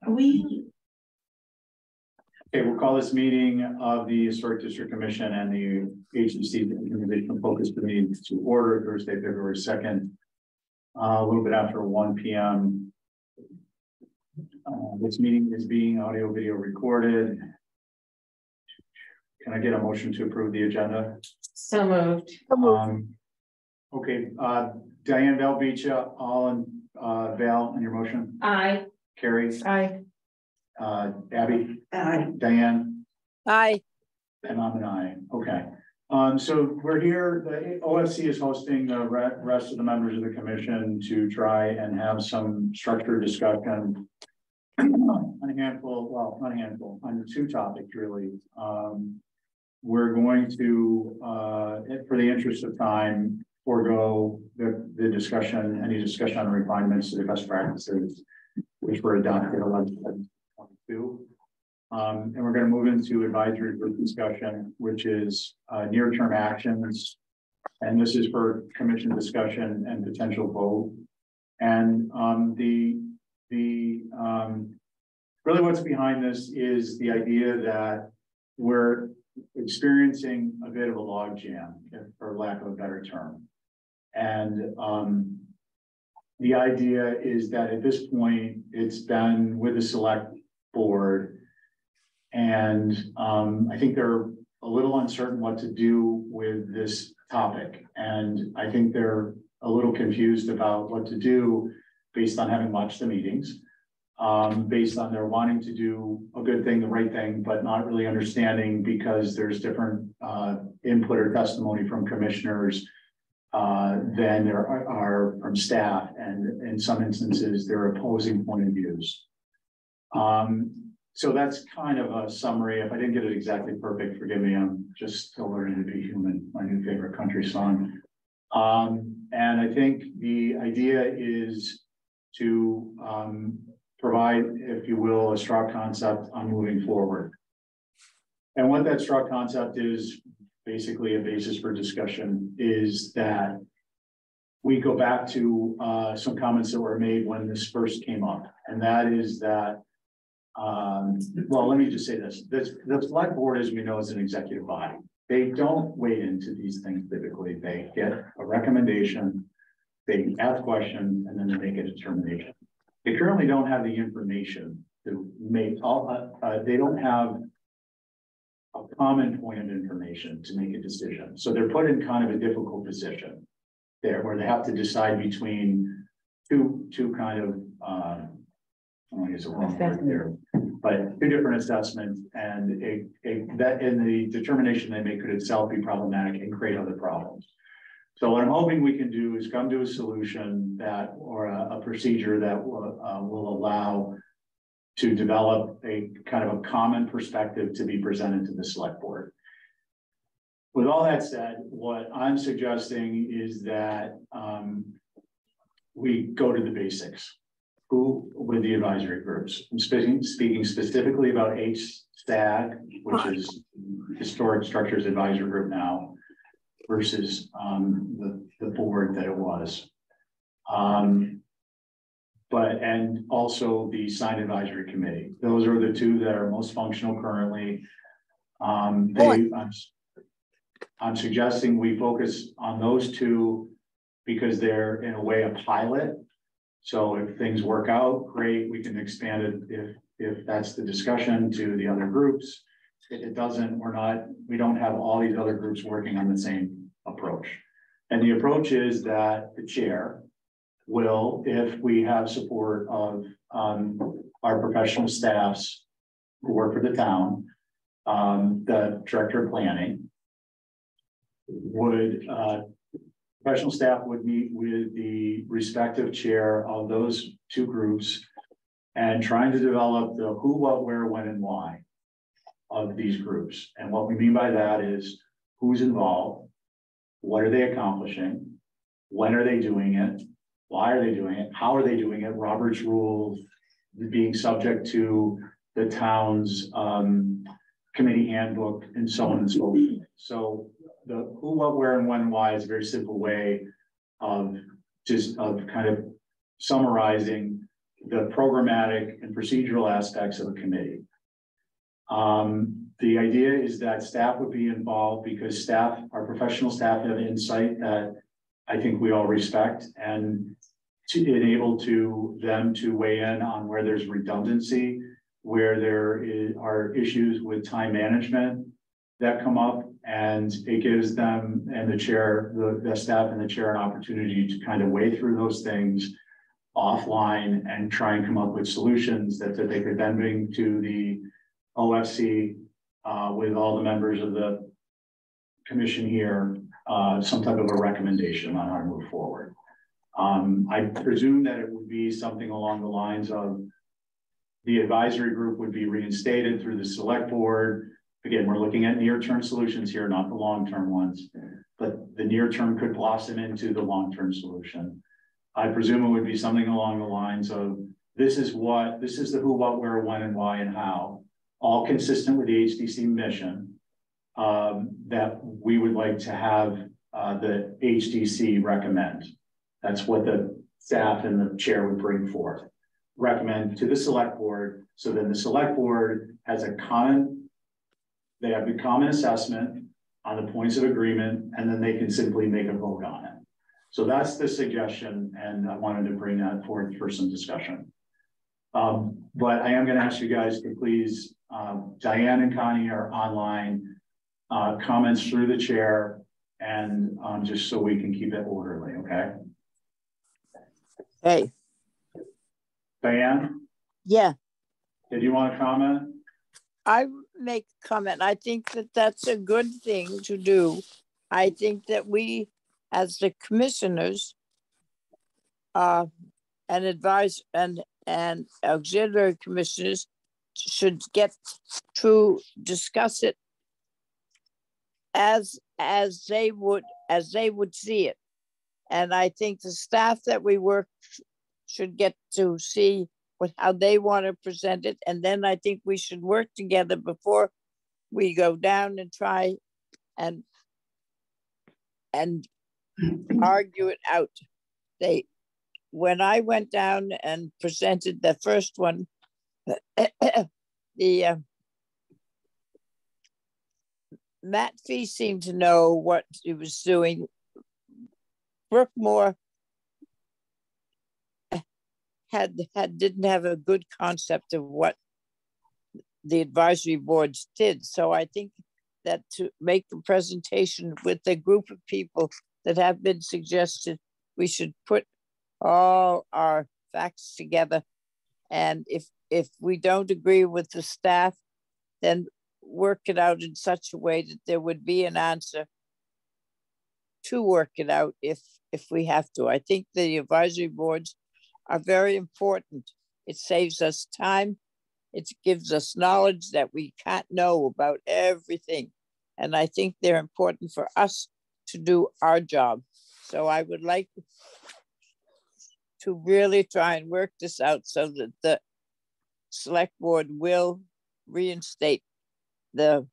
We Okay, we'll call this meeting of the Historic District Commission and the HDC Innovation Focus Committee to order Thursday, February 2nd, a little bit after 1 p.m. This meeting is being audio video recorded. Can I get a motion to approve the agenda? so moved. Okay, Diane Valbeecha, all in Val on your motion? Aye. Carrie? Aye. Abby? Aye. Diane? Aye. And I'm an aye. Okay. So we're here, the OFC is hosting the rest of the members of the commission to try and have some structured discussion on a handful, well, not a handful, on two topics really. We're going to, for the interest of time, forego the discussion, any discussion on refinements to the best practices, which were adopted in 11/22. And we're going to move into advisory group discussion, which is near-term actions. And this is for commission discussion and potential vote. And really what's behind this is the idea that we're experiencing a bit of a logjam, for lack of a better term. And the idea is that at this point, it's been with the select board. And I think they're a little uncertain what to do with this topic. And I think they're a little confused about what to do based on having watched the meetings, based on their wanting to do a good thing, the right thing, but not really understanding because there's different input or testimony from commissioners than there are from staff. And in some instances, there are opposing point of views. So that's kind of a summary. If I didn't get it exactly perfect, forgive me. I'm just still learning to be human, my new favorite country song. And I think the idea is to provide, if you will, a straw concept on moving forward. And what that straw concept is, basically a basis for discussion, is that we go back to some comments that were made when this first came up. And that is that well, let me just say this. The select board, as we know, is an executive body. They don't wade into these things typically. They get a recommendation, they ask questions, and then they make a determination. They currently don't have the information to make they don't have a common point of information to make a decision. So they're put in kind of a difficult position there where they have to decide between two kind of I don't use a wrong word there, but two different assessments, and that in the determination they make could itself be problematic and create other problems. So what I'm hoping we can do is come to a solution that, or a procedure that will allow to develop a kind of a common perspective to be presented to the select board. With all that said, what I'm suggesting is that we go to the basics. Who with the advisory groups? I'm speaking specifically about HSTAG, which is Historic Structures Advisory Group now, versus the board that it was. And also the Sign Advisory Committee. Those are the two that are most functional currently. I'm suggesting we focus on those two because they're in a way a pilot. So if things work out, great, we can expand it if that's the discussion to the other groups. If it doesn't, we don't have all these other groups working on the same approach. And the approach is that the chair will, if we have support of our professional staffs who work for the town, the director of planning would professional staff would meet with the respective chair of those two groups and trying to develop the who, what, where, when, and why of these groups. And what we mean by that is who's involved, what are they accomplishing, when are they doing it, why are they doing it, how are they doing it, Robert's rules, being subject to the town's committee handbook, and so on and so forth. So the who, what, where, and when, why is a very simple way of kind of summarizing the programmatic and procedural aspects of a committee. The idea is that staff would be involved because our professional staff have insight that I think we all respect, and to enable them to weigh in on where there's redundancy, where there are issues with time management that come up, and it gives them and the chair, the staff and the chair, an opportunity to kind of weigh through those things offline and try and come up with solutions that they could then bring to the OFC with all the members of the commission here, some type of a recommendation on how to move forward. I presume that it would be something along the lines of the advisory group would be reinstated through the select board. Again, we're looking at near-term solutions here, not the long-term ones, but the near-term could blossom into the long-term solution. I presume it would be something along the lines of, this is the who, what, where, when, and why, and how, all consistent with the HDC mission, that we would like to have the HDC recommend. That's what the staff and the chair would bring forth, recommend to the select board. So then the select board has they have the common assessment on the points of agreement, and then they can simply make a vote on it. So that's the suggestion, and I wanted to bring that forth for some discussion. But I am going to ask you guys to please, Diane and Connie are online, comments through the chair, and just so we can keep it orderly, okay? Hey. Diane? Yeah. Did you want to comment? I make a comment. I think that that's a good thing to do. I think that we, as the commissioners, and advise and auxiliary commissioners, should get to discuss it as they would see it. And I think the staff that we work should get to see how they want to present it. And then I think we should work together before we go down and try and argue it out. When I went down and presented the first one, Matt Fee seemed to know what he was doing. Brookmore didn't have a good concept of what the advisory boards did. So I think that to make the presentation with a group of people that have been suggested, we should put all our facts together. And if we don't agree with the staff, then work it out in such a way that there would be an answer to work it out if we have to. I think the advisory boards are very important. It saves us time. It gives us knowledge that we can't know about everything. And I think they're important for us to do our job. So I would like to really try and work this out so that the select board will reinstate the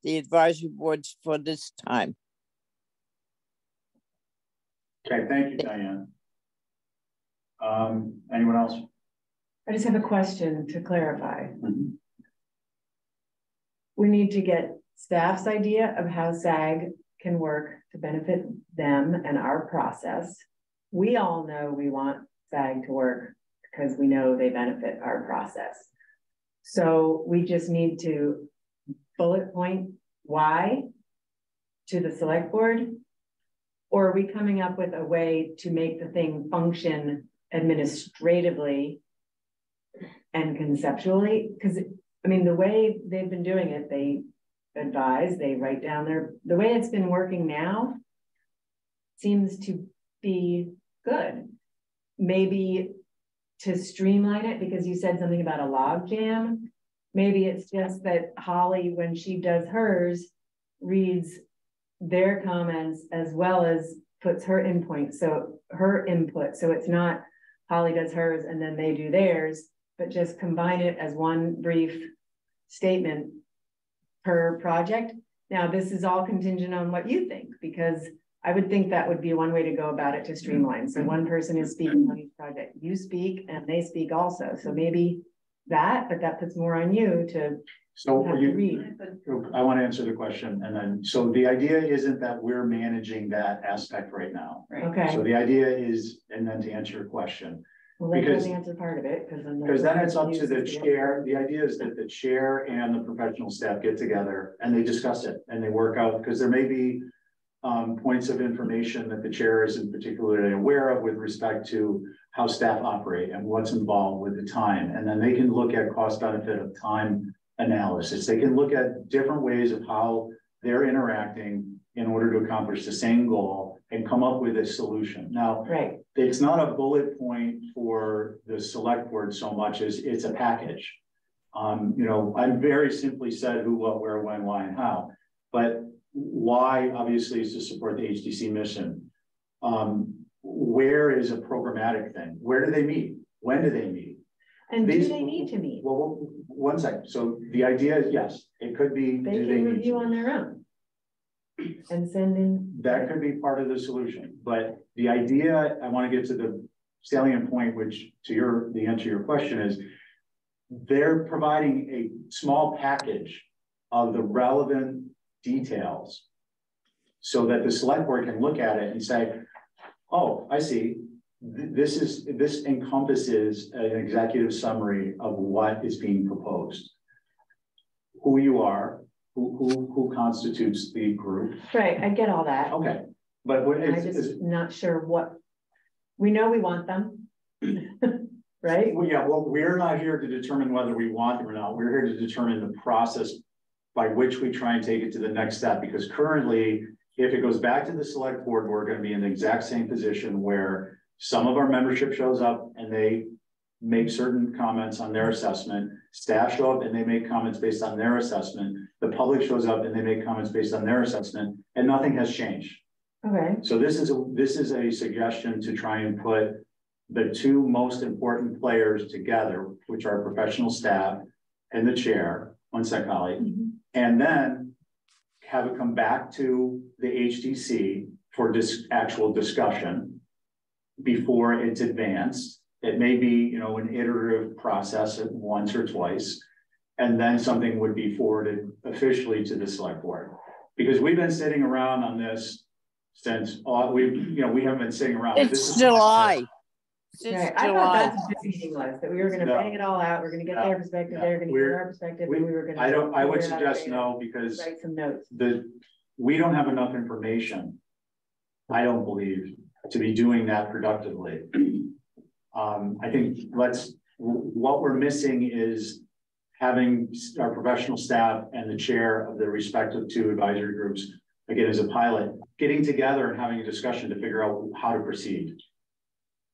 advisory boards for this time. Okay, thank you, Diane. Anyone else? I just have a question to clarify. Mm-hmm. We need to get staff's idea of how SAG can work to benefit them and our process. We all know we want SAG to work because we know they benefit our process. So we just need to bullet point why to the select board, or are we coming up with a way to make the thing function administratively and conceptually? Because I mean, the way they've been doing it, they advise, they write down the way it's been working now seems to be good. Maybe to streamline it, because you said something about a log jam. Maybe it's just that Holly, when she does hers, reads their comments as well as puts her input. So it's not Holly does hers and then they do theirs, but just combine it as one brief statement per project. Now, this is all contingent on what you think, because I would think that would be one way to go about it to streamline. So one person is speaking on each project, you speak and they speak also. So maybe that, but that puts more on you to So have to read. I want to answer the question, and then, so the idea isn't that we're managing that aspect right now. Okay, So the idea is, and then to answer your question, well, that because- doesn't answer part of it, because then it's up to the chair. The idea is that the chair and the professional staff get together and they discuss it and they work out, because there may be points of information that the chair isn't particularly aware of with respect to how staff operate and what's involved with the time. And then they can look at cost benefit of time analysis. They can look at different ways of how they're interacting in order to accomplish the same goal and come up with a solution. Now, right. It's not a bullet point for the select board so much as it's a package. You know, I very simply said who, what, where, when, why, and how. But why, obviously, is to support the HDC mission. Where is a programmatic thing? Where do they meet? When do they meet? And do they need to meet? Well, one second. So the idea is, yes, it could be. They can review on their own and send in. That could be part of the solution, but the idea, I want to get to the salient point, which to the answer to your question is, they're providing a small package of the relevant details so that the select board can look at it and say, oh, I see. This encompasses an executive summary of what is being proposed, who you are, who constitutes the group. Right, I get all that. Okay, but I'm just not sure what, we know we want them, right? Well, yeah, well, we're not here to determine whether we want them or not. We're here to determine the process by which we try and take it to the next step, because currently, if it goes back to the select board, we're going to be in the exact same position where some of our membership shows up and they make certain comments on their assessment. Staff show up and they make comments based on their assessment. The public shows up and they make comments based on their assessment, and nothing has changed. Okay. So this is a suggestion to try and put the two most important players together, which are professional staff and the chair. One sec, Holly. Mm-hmm. And then have it come back to the HDC for actual discussion before it's advanced. It may be, you know, an iterative process at once or twice, and then something would be forwarded officially to the select board. Because we've been sitting around on this since we haven't been sitting around. It's July. Right. I thought that's what this meeting was, that we were going to bang it all out. We're going to get their perspective. They're going to get our perspective, and we were going to. I would suggest no, because write some notes. We don't have enough information, I don't believe, to be doing that productively. I think what we're missing is having our professional staff and the chair of the respective two advisory groups, again, as a pilot, getting together and having a discussion to figure out how to proceed.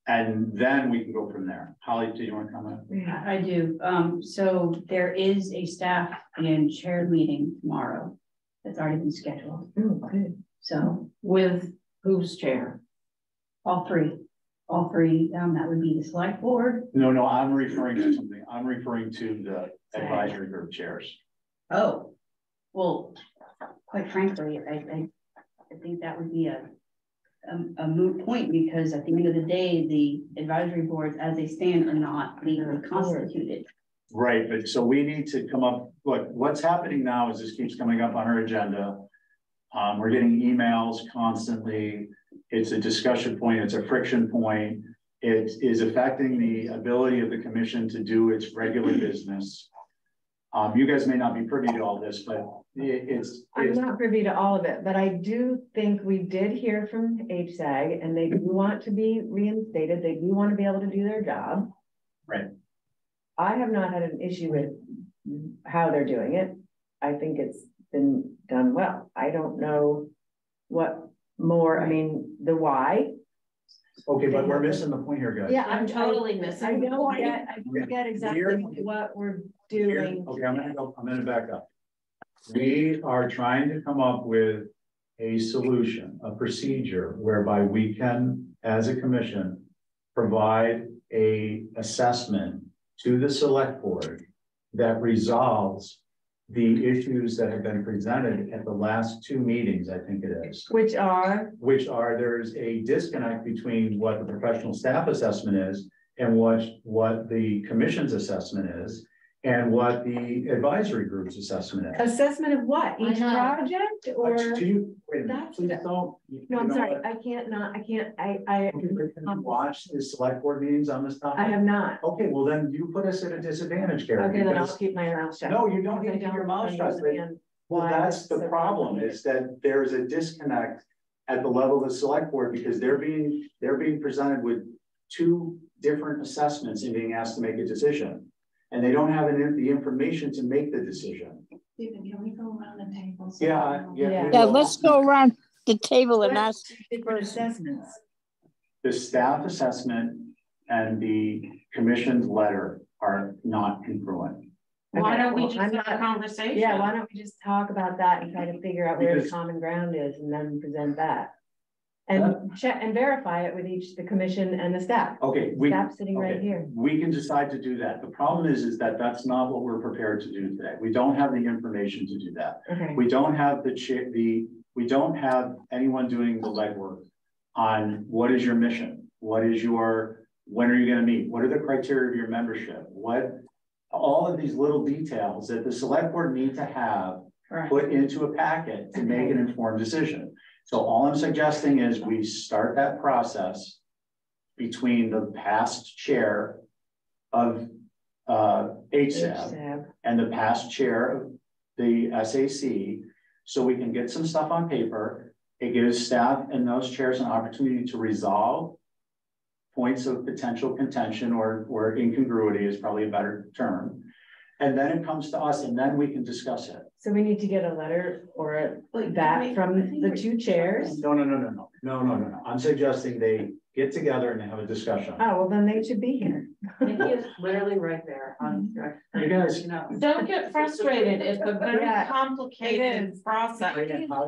And then we can go from there. Holly, do you want to comment? Yeah, I do. So there is a staff and chair meeting tomorrow that's already been scheduled. Oh, good. So with who's chair? all three, that would be the select board. No, I'm referring to something. I'm referring to the advisory group chairs. Oh, well, quite frankly, I think that would be a moot point, because at the end of the day, the advisory boards as they stand are not legally constituted. Right, but so we need to come up, look, what's happening now is this keeps coming up on our agenda. We're getting emails constantly. It's a discussion point, it's a friction point. It is affecting the ability of the commission to do its regular business. You guys may not be privy to all this, but I'm not privy to all of it, but I do think we did hear from HSAG, and they do want to be reinstated. They do want to be able to do their job. Right. I have not had an issue with how they're doing it. I think it's been done well. I don't know what more, I mean, the why. Okay, but we're missing the point here, guys. Yeah, I'm totally missing. I know, I forget exactly what we're doing. Okay, I'm gonna back up. We are trying to come up with a solution, a procedure whereby we can, as a commission, provide a assessment to the select board that resolves the issues that have been presented at the last two meetings, I think it is. Which are, There's a disconnect between what the professional staff assessment is and what the commission's assessment is and what the advisory group's assessment is. assessment of what? Each I know. project or? Do you, wait a minute, That's- please don't. No, I'm you know sorry, what? I can't, Watch the select board meetings on this topic? I have not. Okay, well then you put us at a disadvantage, Karen. Okay, then I'll because- keep my mouth shut. No, you don't Because need to I keep your mouth shut. but- understand Well, why that's it's the so problem, complicated. is that there's a disconnect at the level of the select board because they're being presented with two different assessments and being asked to make a decision. And they don't have the information to make the decision. Stephen, can we go around the table? Yeah. Yeah, let's go around the table and ask. Different assessments. The staff assessment and the commission's letter are not congruent. Why Okay, don't we well, just I'm have a not- conversation? Yeah, why don't we just talk about that and try to figure out where the Because- common ground is and then present that? And check and verify it with the commission and the staff. Okay, Staff sitting right here. we can decide to do that. The problem is that that's not what we're prepared to do today. We don't have the information to do that. Okay, We don't have we don't have anyone doing the legwork on what is your mission? When are you gonna meet? What are the criteria of your membership? All of these little details that the select board need to have put into a packet to make an informed decision. So all I'm suggesting is we start that process between the past chair of HSAB and the past chair of the SAC, so we can get some stuff on paper. It gives staff and those chairs an opportunity to resolve points of potential contention or incongruity is probably a better term. And then it comes to us and then we can discuss it. so we need to get a letter or that from the two chairs. No. I'm suggesting they get together and have a discussion. Oh, well, then they should be here. Nikki is literally right there on. You guys, Don't get frustrated. It's a very Yeah, complicated is. process.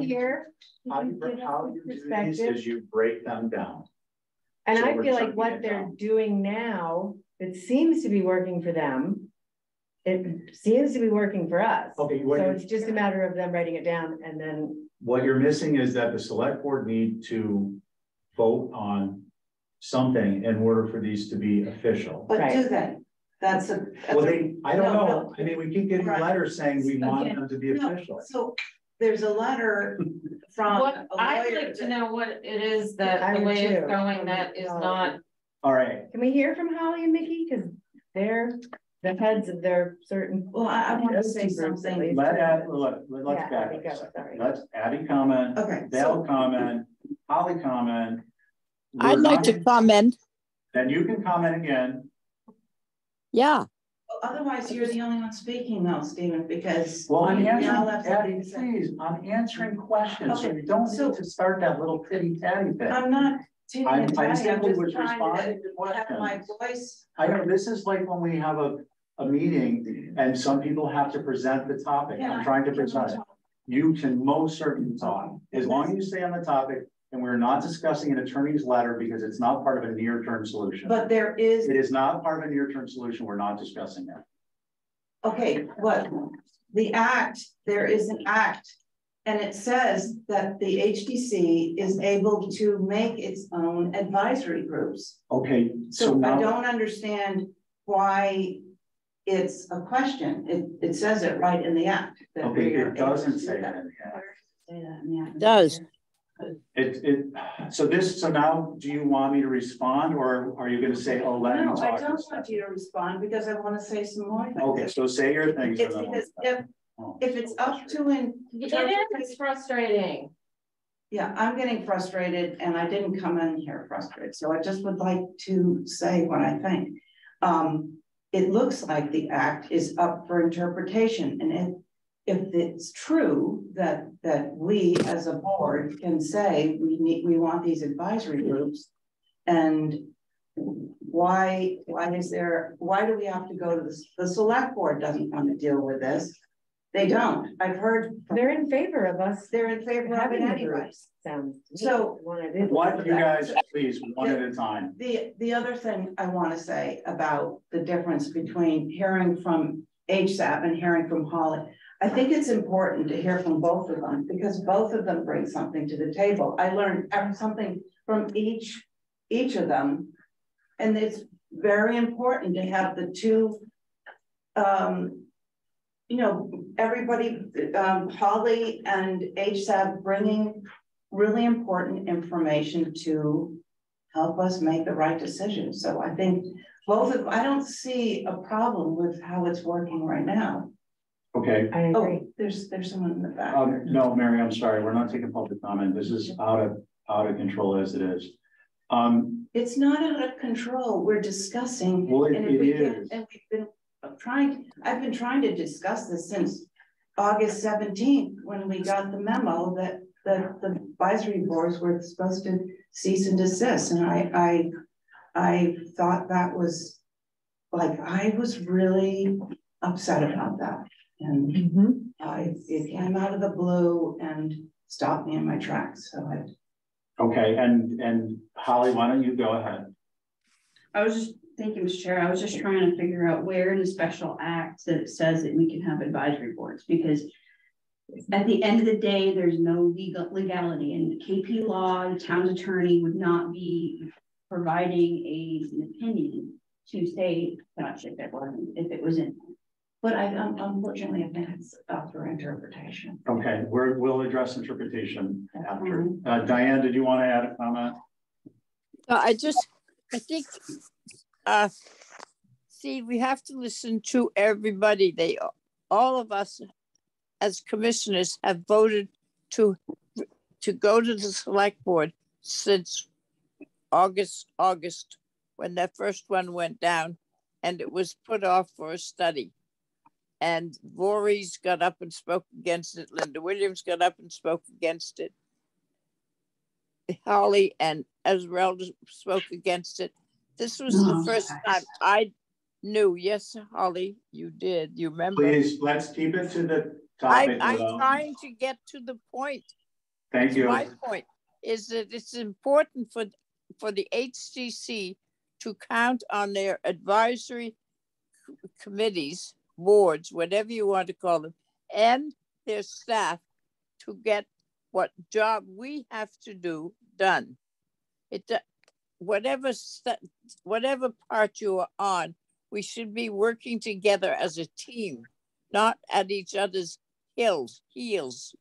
Here. how you do these is you break them down. And So I we're feel like chunking what it they're down. doing now, it seems to be working for them. It seems to be working for us. Okay, So it's just a matter of them writing it down and then, what you're missing is that the select board need to vote on something in order for these to be official. But Right. do they? That's a. Well, I don't No, know. I mean, we keep getting Right. letters saying we want Okay. them to be No, official. So there's a letter from What, a I'd lawyer like to that- know what it is that I the would way it's too. going that is not, All right, can we hear from Holly and Mickey? Because they're the heads of their certain. Well, I want to Those say two groups at something. least. let's Yeah, back Abby, go, up. sorry. Let's Abby comment, Okay, Dale so comment, Holly comment. I'd like to comment. Then you can comment again. Yeah, otherwise you're the only one speaking though, Stephen, because. Well, I'm we all answering, have something Abby, to say. please, I'm answering questions, so Okay, you don't so- need to start that little titty tatty thing. I'm not. teeny I'm and tiny, simply just was trying responding to to have my questions. voice. I know, this is like when we have a meeting and some people have to present the topic. I'm trying to present it. You can most certainly talk, as long as you stay on the topic and we're not discussing an attorney's letter because it's not part of a near-term solution. But there is, It is not part of a near-term solution. We're not discussing that. okay, what, the act, there is an act. And it says that the HDC is able to make its own advisory groups. Okay, so So I now, don't understand why it's a question. It says it right in the act. that okay, we are it doesn't able to say do that in the act. Say that in the act. it does. So now, do you want me to respond or are you gonna say, oh, let me No, talk? I don't want you to respond because I want to say some more things. Okay, so say your things. It's and then because I'll- if it's up to an. it is frustrating. Yeah, I'm getting frustrated and I didn't come in here frustrated, so I just would like to say what I think. It looks like the act is up for interpretation, and if it's true that we as a board can say we want these advisory groups, and why do we have to go to the select board doesn't want to deal with this? They don't. I've heard They're in favor of us. they're in favor of it having the anyway. groups. Sounds. So, What, you guys, please, one at a time. The other thing I want to say about the difference between hearing from HSAP and hearing from Holly, I think it's important to hear from both of them because both of them bring something to the table. I learned something from each of them. And it's very important to have the two, you know, everybody, Holly and HSAB bringing really important information to help us make the right decision. So I think both of, I don't see a problem with how it's working right now. Okay. I agree. Oh, there's someone in the back. No, Mary, I'm sorry. We're not taking public comment. This is out of control as it is. It's not out of control. We're discussing. Well, and it is. And we've been I've been trying to discuss this since August 17th, when we got the memo that the advisory boards were supposed to cease and desist. And I thought that was like, I was really upset about that. And it came out of the blue and stopped me in my tracks. So Okay, and Holly, why don't you go ahead? I was just thinking, Mr. Chair, I was just trying to figure out where in the special act that it says that we can have advisory boards, because at the end of the day, there's no legality, and the KP law, the town's attorney would not be providing an opinion to say, gosh, if it was in. but unfortunately, I think it's up for interpretation. Okay, we'll address interpretation after. Diane, did you want to add a comment? I think, see, we have to listen to everybody. All of us as commissioners have voted to go to the select board since August, when that first one went down, and it was put off for a study. And Voorhees got up and spoke against it. Linda Williams got up and spoke against it. Holly and Esmeralda spoke against it. This was the first time I knew. Yes, Holly, you did. You remember? Please, let's keep it to the topic. I'm trying to get to the point. Thank you. My point is that it's important for the HCC to count on their advisory committees, boards, whatever you want to call them, and their staff to get what job we have to do done. Whatever part you are on, we should be working together as a team, not at each other's heels.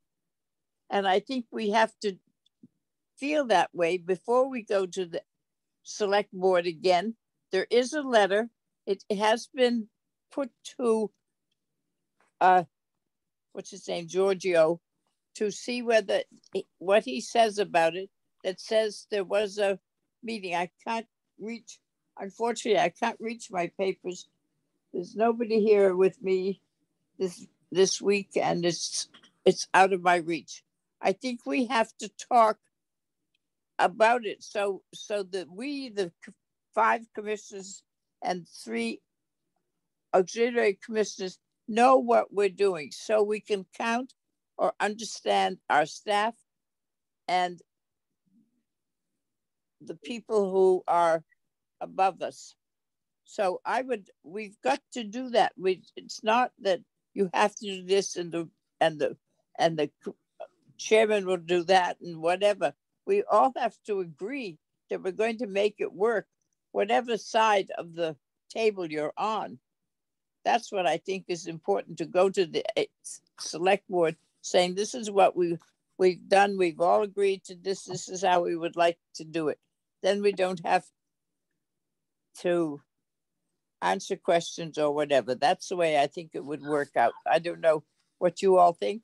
And I think we have to feel that way before we go to the select board again. There is a letter. It has been put to, what's his name, Giorgio, to see what he says about it, that says there was a meeting. I can't reach, unfortunately, I can't reach my papers. There's nobody here with me this week, and it's out of my reach. I think we have to talk about it so that we, the 5 commissioners and 3 auxiliary commissioners, know what we're doing, so we can count or understand our staff and the people who are above us. So we've got to do that. It's not that you have to do this and the chairman will do that and whatever. We all have to agree that we're going to make it work, whatever side of the table you're on. That's what I think is important, to go to the select board saying, this is what we've done. We've all agreed to this. This is how we would like to do it. Then we don't have to answer questions or whatever. That's the way I think it would work out. I don't know what you all think,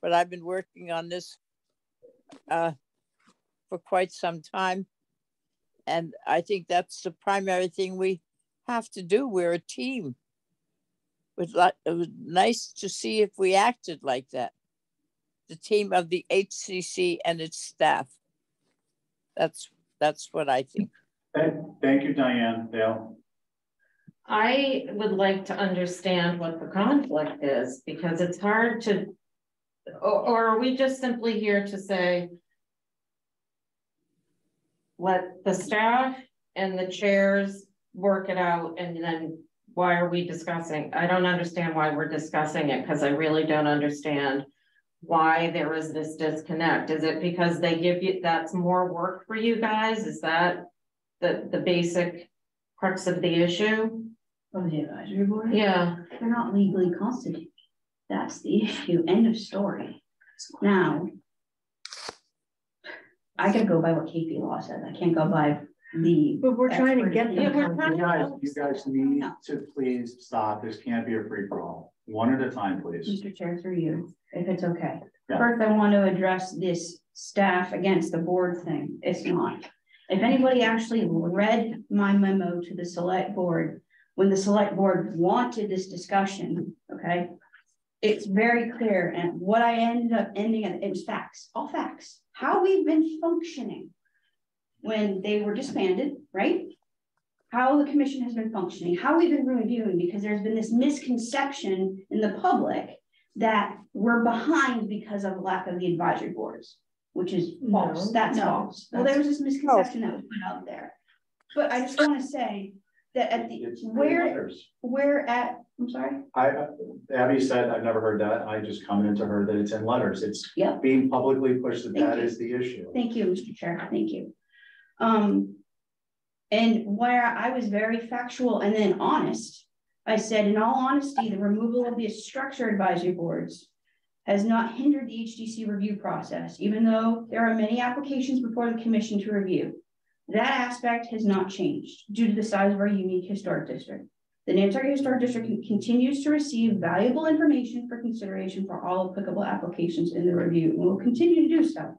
but I've been working on this for quite some time. And I think that's the primary thing we have to do. We're a team. It was nice to see if we acted like that. The team of the HCC and its staff. That's what I think. Thank you, Diane. Dale? I would like to understand what the conflict is, because it's hard to, or are we just simply here to say, let the staff and the chairs work it out, and then why are we discussing? I don't understand why we're discussing it, because I really don't understand why there is this disconnect. Is it because they give you, that's more work for you guys? Is that the basic crux of the issue? Of the advisory board? Yeah. They're not legally constituted. That's the issue. End of story. Now, I gotta go by what KP Law says. I can't go by the. But we're trying to get them. You guys need to please stop. This can't be a free for all. One at a time, please. Mr. Chair, through you, if it's okay. Yeah. First, I want to address this staff against the board thing. It's not. If anybody actually read my memo to the select board, when the select board wanted this discussion, okay, it's very clear. And what I ended up ending at, it was facts, all facts. How we've been functioning when they were disbanded, right? How the commission has been functioning, how we've been reviewing, because there's been this misconception in the public that we're behind because of lack of the advisory boards, which is false. No, That's no, false. Well, there was this misconception that was put out there. But I just want to say that at the where at, I'm sorry. Abby said, I've never heard that. I just commented to her that it's in letters. It's being publicly pushed that is the issue. Thank you, Mr. Chair. Thank you. And where I was very factual and then honest, I said, in all honesty, the removal of the structure advisory boards has not hindered the HDC review process, even though there are many applications before the commission to review. That aspect has not changed due to the size of our unique historic district. The Nantucket Historic District continues to receive valuable information for consideration for all applicable applications in the review, and will continue to do so. At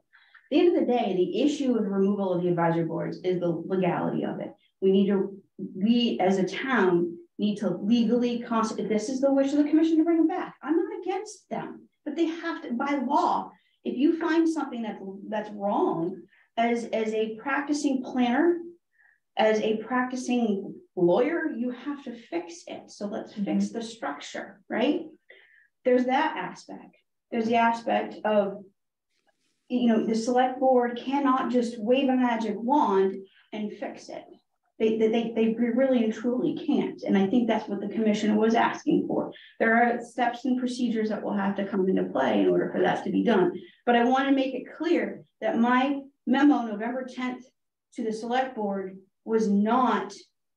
the end of the day, the issue of the removal of the advisory boards is the legality of it. We as a town need to legally constitute. This is the wish of the commission to bring them back. I'm not against them, but they have to, by law, if you find something that's wrong, as a practicing planner, as a practicing lawyer, you have to fix it. So let's fix the structure, right? There's that aspect. There's the aspect of, you know, the select board cannot just wave a magic wand and fix it. They really and truly can't. And I think that's what the commission was asking for. There are steps and procedures that will have to come into play in order for that to be done. But I want to make it clear that my memo November 10th to the select board was not,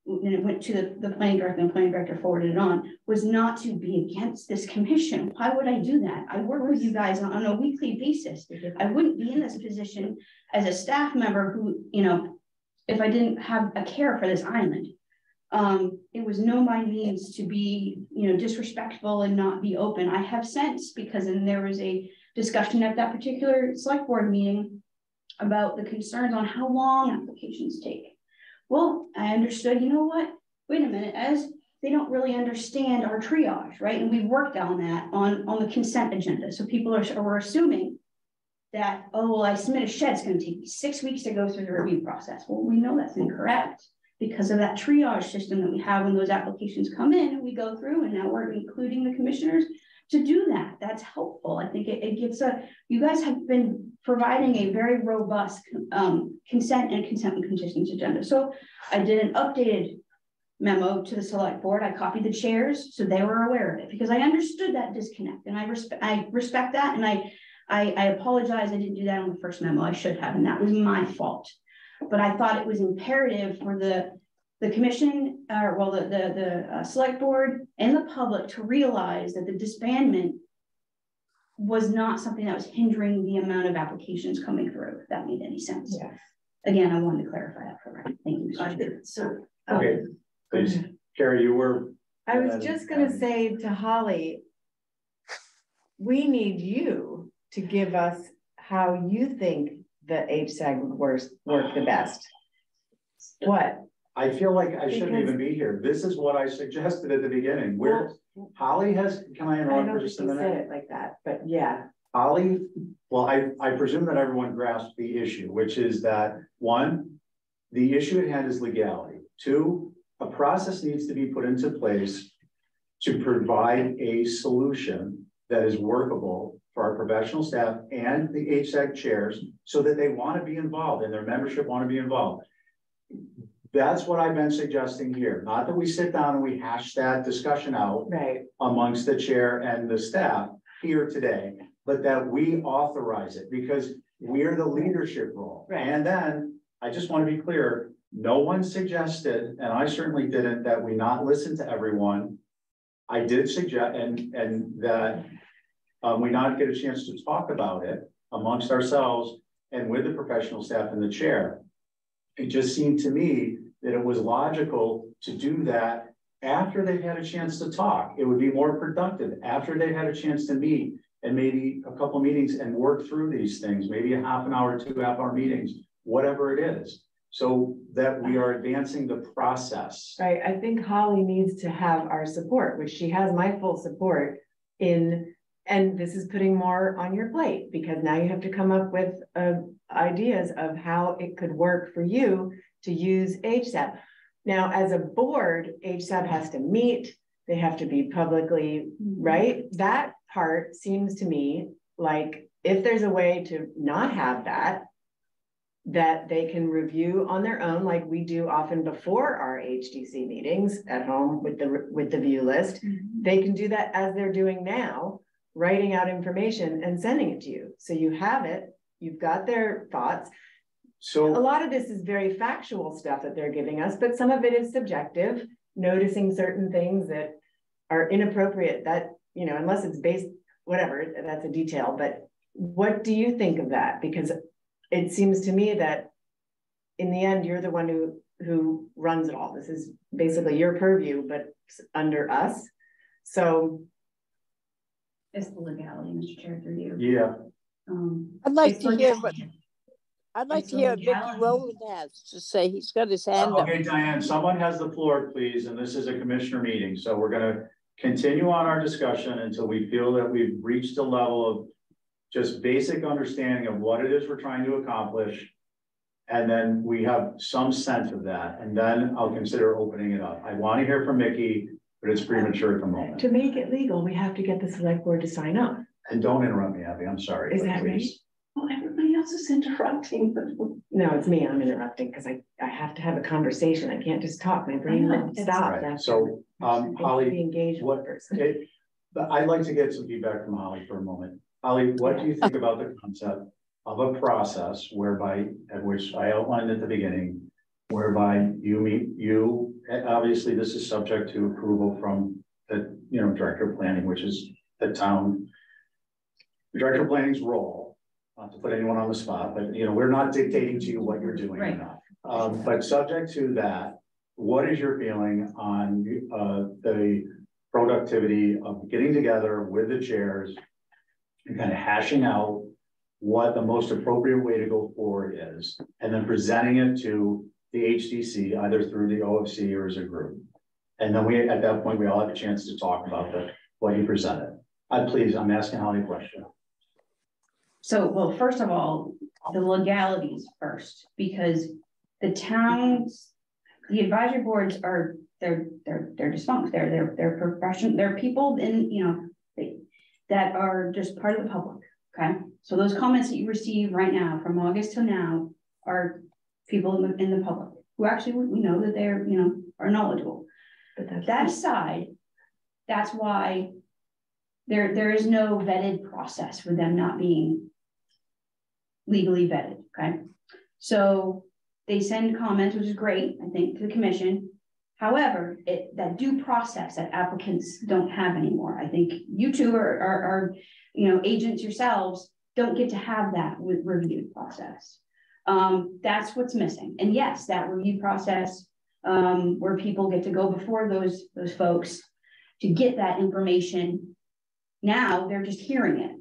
and it went to the planning director, and the planning director forwarded it on, was not to be against this commission. Why would I do that? I work with you guys on a weekly basis. I wouldn't be in this position as a staff member who, you know, if I didn't have a care for this island. It was no my means to be, you know, disrespectful and not be open. I have since, because then there was a discussion at that particular select board meeting about the concerns on how long applications take. Well, I understood, you know what, wait a minute, as they don't really understand our triage, right? And we've worked on that on the consent agenda. So people are assuming that, oh, well, I submit a shed, it's going to take me 6 weeks to go through the review process. Well, we know that's incorrect because of that triage system that we have when those applications come in and we go through, and now we're including the commissioners to do that. That's helpful. I think it gets you guys have been providing a very robust consent and conditions agenda. So I did an updated memo to the select board. I copied the chairs so they were aware of it because I understood that disconnect, and I respect that, and I apologize. I didn't do that on the first memo. I should have, and that was my fault. But I thought it was imperative for the commission, the select board and the public to realize that the disbandment was not something that was hindering the amount of applications coming through, if that made any sense. Yes. Again, I wanted to clarify that for right. Thank you. So, okay, please. Carrie, you were. I was just going to say to Holly, we need you to give us how you think the HSAG would work the best. What? I feel like I shouldn't even be here. This is what I suggested at the beginning. Holly has, can I interrupt for just a minute? I said it like that, but yeah. Holly, well, I presume that everyone grasps the issue, which is that 1, the issue at hand is legality. 2, a process needs to be put into place to provide a solution that is workable for our professional staff and the HSAG chairs so that they want to be involved and their membership want to be involved. That's what I've been suggesting here. Not that we sit down and we hash that discussion out Right. amongst the chair and the staff here today, but that we authorize it because we're the leadership role. Right. And then I just want to be clear, no one suggested, and I certainly didn't, that we not listen to everyone. I did suggest, and that we not get a chance to talk about it amongst ourselves and with the professional staff and the chair. It just seemed to me that it was logical to do that after they've had a chance to talk. It would be more productive after they've had a chance to meet and maybe a couple meetings and work through these things, maybe a half an hour, 2 half-hour meetings, whatever it is, so that we are advancing the process. Right. I think Holly needs to have our support, which she has my full support in, and this is putting more on your plate because now you have to come up with ideas of how it could work for you to use HSAP. Now, as a board, HSAP has to meet, they have to be publicly, right? That part seems to me like if there's a way to not have that, that they can review on their own, like we do often before our HDC meetings at home with the view list, they can do that as they're doing now, writing out information and sending it to you. So you have it, you've got their thoughts. So a lot of this is very factual stuff that they're giving us, but some of it is subjective, noticing certain things that are inappropriate that, you know, unless it's based, whatever, that's a detail, but what do you think of that? Because it seems to me that in the end, you're the one who runs it all. This is basically your purview, but under us. So it's the legality, Mr. Chair, through you. Yeah. I'd like to hear what legality. Mickey Rowland has to say. He's got his hand up. Okay, Diane, someone has the floor, please, and this is a commissioner meeting, so we're gonna continue on our discussion until we feel that we've reached a level of just basic understanding of what it is we're trying to accomplish. And then we have some sense of that, and then I'll consider opening it up. I want to hear from Mickey, but it's premature at the moment. to make it legal, we have to get the select board to sign up. And don't interrupt me, Abby, I'm sorry. Is that right? Well, everybody else is interrupting, but No, it's me, I'm interrupting because I have to have a conversation. I can't just talk, my brain won't stop. Right. After. So, I need to be Holly, engaged with what, the person. but I'd like to get some feedback from Holly for a moment. Holly, what do you think about the concept of a process whereby, at which I outlined at the beginning, whereby you obviously this is subject to approval from the, director of planning, which is the town, the director of planning's role, not to put anyone on the spot, but, we're not dictating to you what you're doing or not. But subject to that, what is your feeling on the productivity of getting together with the chairs and kind of hashing out what the most appropriate way to go forward is, and then presenting it to the HDC, either through the OFC or as a group. And then at that point, we all have a chance to talk about what you presented. Please, I'm asking Holly a question. So, well, first of all, the legalities first, because the towns, the advisory boards are, they're defunct. They're professional. They're people that are just part of the public. Okay. So those comments that you receive right now from August till now are people in the public who actually, we know that they're, are knowledgeable. But that aside, that's why there is no vetted process with them not being legally vetted. Okay. So they send comments, which is great, I think, to the commission. However, that due process that applicants don't have anymore. I think you two are agents yourselves, don't get to have that with review process. That's what's missing. And yes, that review process where people get to go before those folks to get that information. Now they're just hearing it.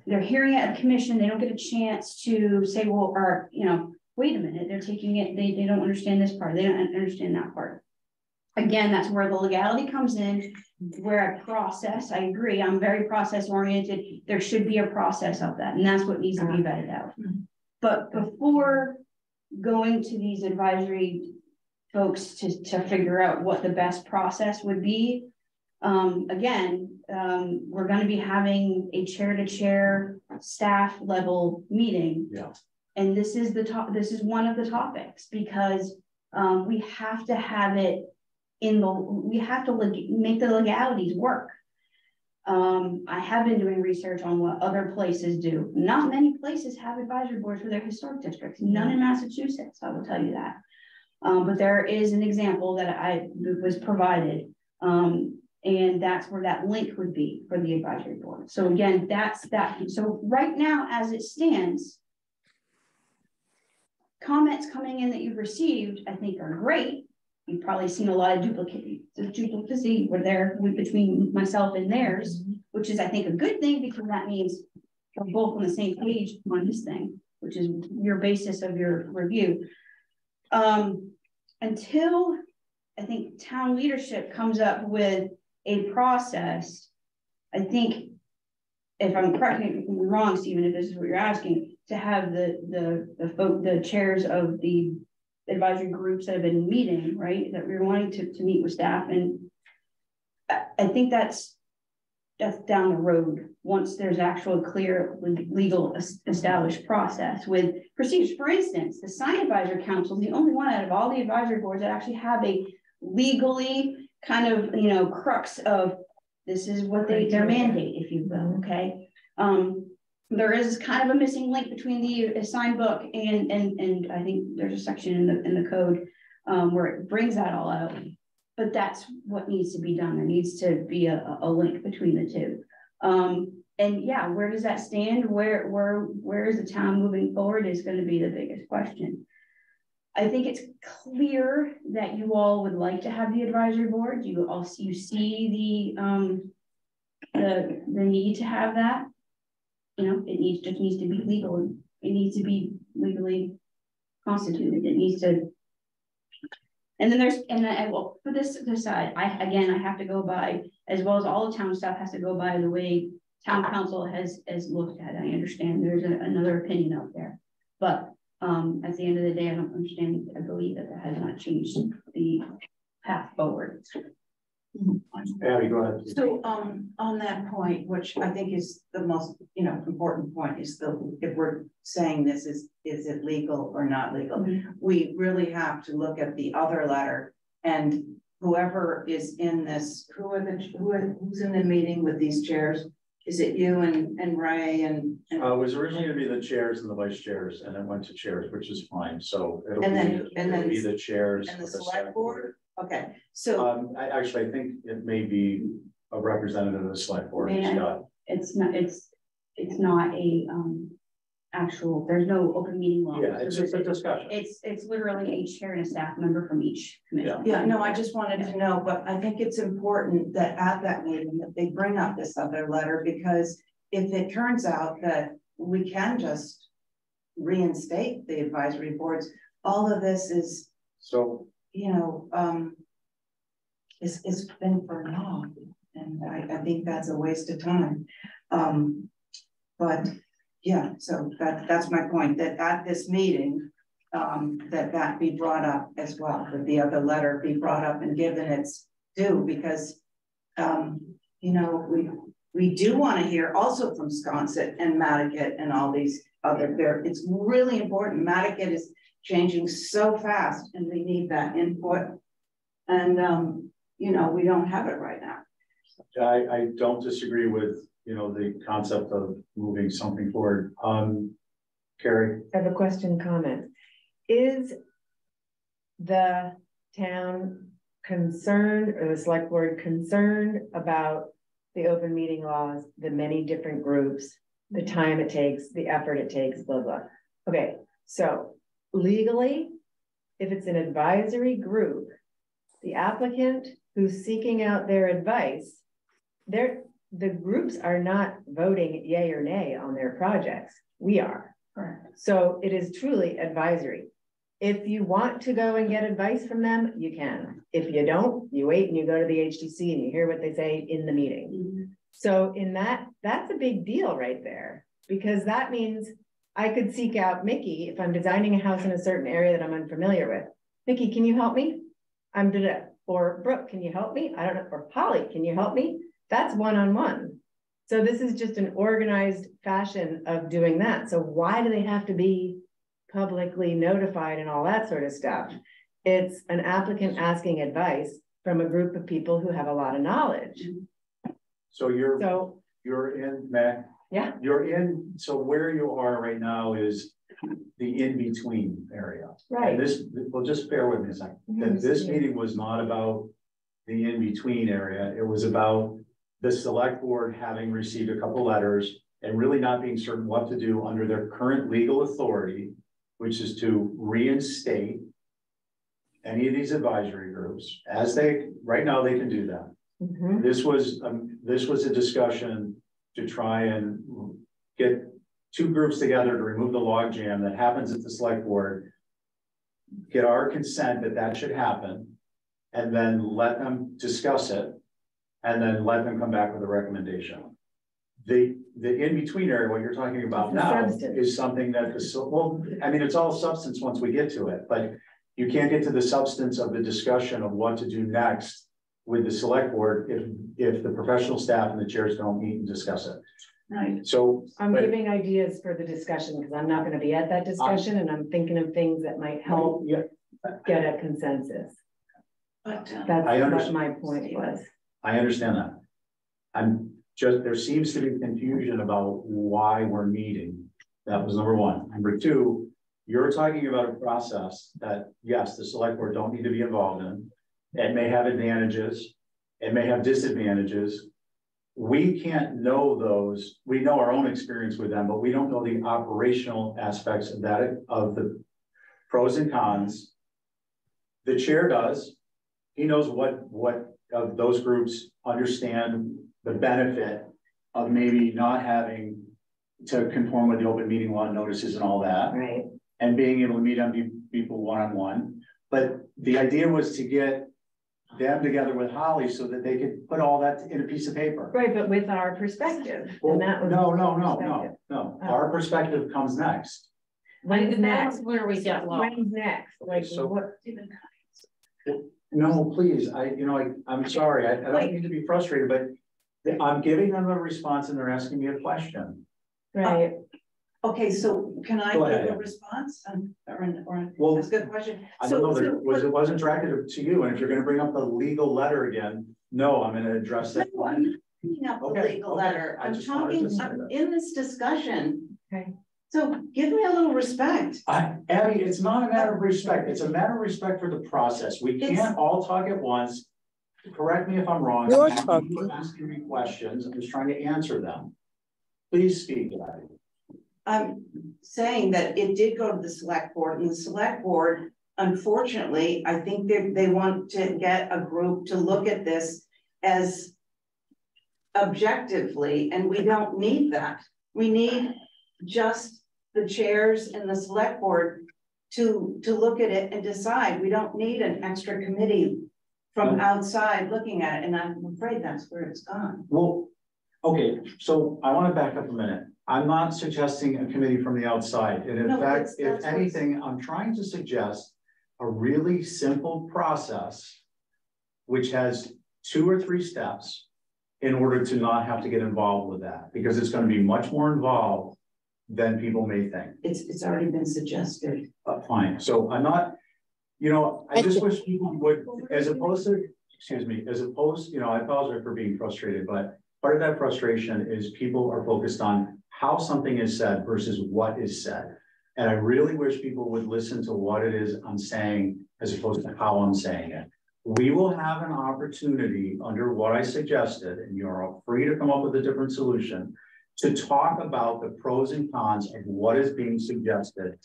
They're hearing it at the commission. They don't get a chance to say, well, or wait a minute, they're taking it, they don't understand this part, they don't understand that part. Again, that's where the legality comes in, where a process, I agree, I'm very process oriented, there should be a process of that, and that's what needs to be vetted out. But before going to these advisory folks to figure out what the best process would be, again, we're going to be having a chair-to-chair staff level meeting. Yeah. And this is this is one of the topics, because we have to have it we have to make the legalities work. I have been doing research on what other places do. Not many places have advisory boards for their historic districts, none in Massachusetts, I will tell you that. But there is an example that I was provided, and that's where that link would be for the advisory board. So again, that's that. So right now, as it stands, comments coming in that you've received, I think, are great. You've probably seen a lot of duplicacy between myself and theirs, which is, I think, a good thing, because that means we're both on the same page on this thing, which is your basis of your review. Until I think town leadership comes up with a process, I think, if I'm correcting me wrong, Stephen, if this is what you're asking, to have the chairs of the advisory groups that have been meeting, right, that we're wanting to meet with staff. And I think that's down the road, once there's actual clear legal established process with procedures. For instance, the Sign Advisory Council is the only one out of all the advisory boards that actually have a legally kind of, you know, crux of this is what their mandate, if you will. Okay. There is kind of a missing link between the assigned book and I think there's a section in the code where it brings that all out. But that's what needs to be done. There needs to be a link between the two. And yeah, where does that stand? Where is the town moving forward is going to be the biggest question. I think it's clear that you all would like to have the advisory board. You see the need to have that. You know, it just needs to be legal. It needs to be legally constituted. It needs to. And then I will put this aside. I have to go by, as well as all the town staff has to go by the way town council has looked at it. I understand there's another opinion out there, but at the end of the day, I don't understand. I believe that has not changed the path forward. Abby, go ahead. So on that point, which I think is the most important point, is if we're saying this is it legal or not legal, we really have to look at the other letter, and whoever is in this, who's in the meeting with these chairs. Is it you and Ray and it was originally going to be the chairs and the vice chairs, and it went to chairs, which is fine. So it'll be the chairs and the select board. Okay, so I think it may be a representative of the select board. It's not a actual. There's no open meeting law. Yeah, it's just a discussion. It's literally a chair and a staff member from each committee. Yeah, no, I just wanted to know, but I think it's important that at that meeting that they bring up this other letter, because if it turns out that we can just reinstate the advisory boards, all of this is so. It's been for long, and I think that's a waste of time. But yeah, so that's my point, that at this meeting, that be brought up as well, that the other letter be brought up and given its due, because we do want to hear also from Sconset and Matticat and all these other it's really important. Matticat is changing so fast, and we need that input, and we don't have it right now. I don't disagree with the concept of moving something forward. Carrie, I have a question, comment. Is the town concerned, or the select board concerned about the open meeting laws, the many different groups, the time it takes, the effort it takes, blah blah? Okay, so legally, if it's an advisory group, the applicant who's seeking out their advice, the groups are not voting yay or nay on their projects. We are. Correct. So it is truly advisory. If you want to go and get advice from them, you can. If you don't, you wait and you go to the HTC and you hear what they say in the meeting. Mm-hmm. So in that's a big deal right there, because that means I could seek out Mickey if I'm designing a house in a certain area that I'm unfamiliar with. Mickey, can you help me? Or Brooke, can you help me? I don't know. Or Polly, can you help me? That's one-on-one. So this is just an organized fashion of doing that. So why do they have to be publicly notified and all that sort of stuff. It's an applicant asking advice from a group of people who have a lot of knowledge. So you're in, Matt. Yeah. You're in, so where you are right now is the in-between area. Right. And this, well, just bear with me a second. That this meeting was not about the in-between area. It was about the select board having received a couple letters and really not being certain what to do under their current legal authority, which is to reinstate any of these advisory groups as they, right now they can do that. Mm-hmm. This was a discussion to try and get two groups together to remove the logjam that happens at the select board, get our consent that that should happen, and then let them discuss it, and then let them come back with a recommendation. The in-between area, what you're talking about now, is something that well, I mean, it's all substance once we get to it, but you can't get to the substance of the discussion of what to do next with the select board if the professional staff and the chairs don't meet and discuss it. Right. So I'm giving ideas for the discussion because I'm not going to be at that discussion, and I'm thinking of things that might help get a consensus. But That's what my point was. I understand that. There seems to be confusion about why we're meeting. That was number one. Number two, you're talking about a process that, yes, the select board don't need to be involved in. It may have advantages, it may have disadvantages. We can't know those. We know our own experience with them, but we don't know the operational aspects of that, of the pros and cons. The chair does. He knows what of those groups understand the benefit of maybe not having to conform with the open meeting law notices and all that. Right. And being able to meet on people one-on-one. But the idea was to get them together with Holly so that they could put all that in a piece of paper. Right, but with our perspective. Well, and that was no. Oh. Our perspective comes next. When's next? That's where we get lost. When's next? Like So- what? No, please, I'm sorry, I don't need to be frustrated, but I'm giving them a response and they're asking me a question. Right. okay, so can I Go give ahead, a response or Well, that's a good question. I don't know, it wasn't directed to you, and if you're gonna bring up the legal letter again, no, I'm gonna address that. No, I'm not bringing up the legal letter. I I'm just wanted to say talking, that. I'm in this discussion. Okay. So give me a little respect. Abby, it's not a matter of respect, it's a matter of respect for the process. We can't all talk at once. Correct me if I'm wrong. You're I'm talking. asking me questions, I'm just trying to answer them. Please speak, Abby. I'm saying that it did go to the select board, and the select board, unfortunately, I think they want to get a group to look at this as objectively, and we don't need that. We need just the chairs and the select board to look at it and decide. We don't need an extra committee from outside looking at it, and I'm afraid that's where it's gone. Well, okay, so I want to back up a minute. I'm not suggesting a committee from the outside. And in fact, if anything, I'm trying to suggest a really simple process, which has 2 or 3 steps in order to not have to get involved with that, because it's going to be much more involved than people may think. It's already been suggested. Fine. So I'm not, I just wish people would, as opposed to, I apologize for being frustrated, but part of that frustration is people are focused on how something is said versus what is said. And I really wish people would listen to what it is I'm saying as opposed to how I'm saying it. We will have an opportunity under what I suggested, and you're all free to come up with a different solution, to talk about the pros and cons of what is being suggested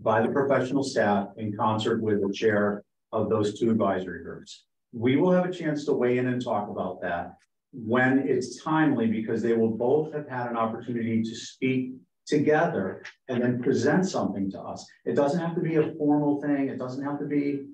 by the professional staff in concert with the chair of those 2 advisory groups. We will have a chance to weigh in and talk about that when it's timely, because they will both have had an opportunity to speak together and then present something to us. It doesn't have to be a formal thing. It doesn't have to be,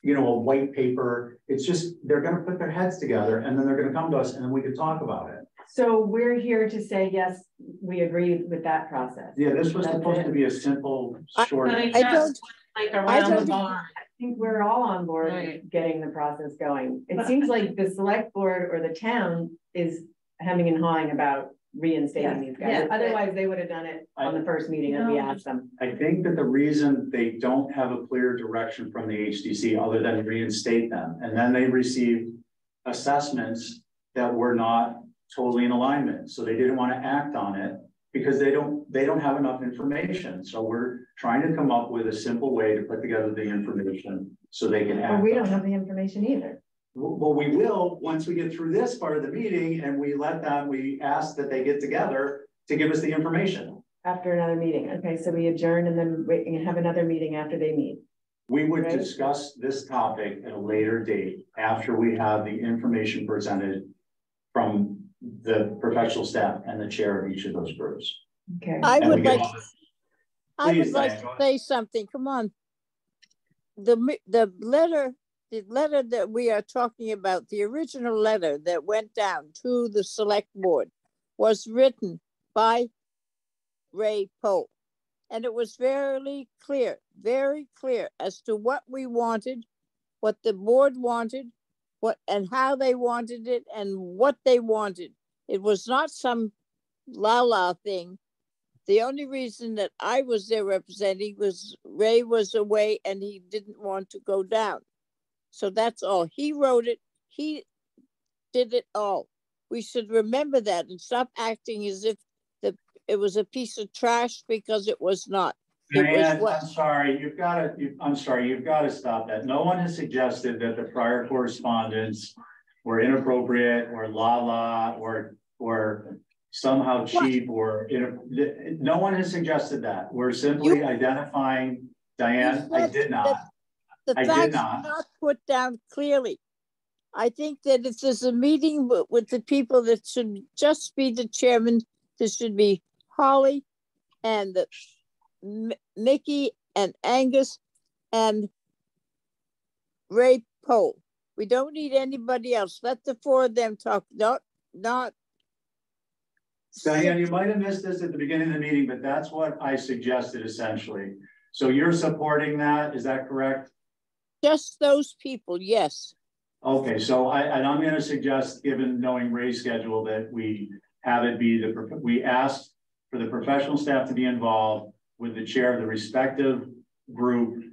a white paper. It's just, they're going to put their heads together and then they're going to come to us and then we can talk about it. So we're here to say, yes, we agree with that process. Yeah, this was supposed to be a simple, short. But I don't, like around the barn. I think we're all on board Right. getting the process going. It seems like the select board or the town is hemming and hawing about reinstating these guys. Yeah. Otherwise, they would have done it on the first meeting that we asked them. I think that the reason they don't have a clear direction from the HDC other than reinstate them, and then they received assessments that were not totally in alignment. So they didn't want to act on it because they don't have enough information. So we're trying to come up with a simple way to put together the information so they can act. But we don't have the information either. Well, we will once we get through this part of the meeting and we ask that they get together to give us the information. After another meeting. Okay, so we adjourn and then wait and have another meeting after they meet. We would Right. discuss this topic at a later date after we have the information presented from the professional staff and the chair of each of those groups. Okay. I And would we get like, on- I Please, would like Diane, to go ahead. say something. Come on. The letter that we are talking about, the original letter that went down to the select board was written by Ray Poe. And it was very clear as to what we wanted, what the board wanted, what and how they wanted it and what they wanted. It was not some la thing. The only reason that I was there representing was Ray was away and he didn't want to go down. So that's all. He wrote it. He did it all. We should remember that and stop acting as if it was a piece of trash because it was not. Diane, I'm sorry, you've got to stop that. No one has suggested that the prior correspondence were inappropriate or or somehow cheap or no one has suggested that. We're simply identifying, Diane, I did not. The facts are not put down clearly. I think that if there's a meeting with the people that should just be the chairman, there should be Holly and Mickey and Angus and Ray Poe. We don't need anybody else. Let the four of them talk, not. Diane, you might have missed this at the beginning of the meeting, but that's what I suggested essentially. So you're supporting that, is that correct? Just those people, yes. Okay, so I'm going to suggest, given knowing Ray's schedule, that we have it be we asked for the professional staff to be involved with the chair of the respective group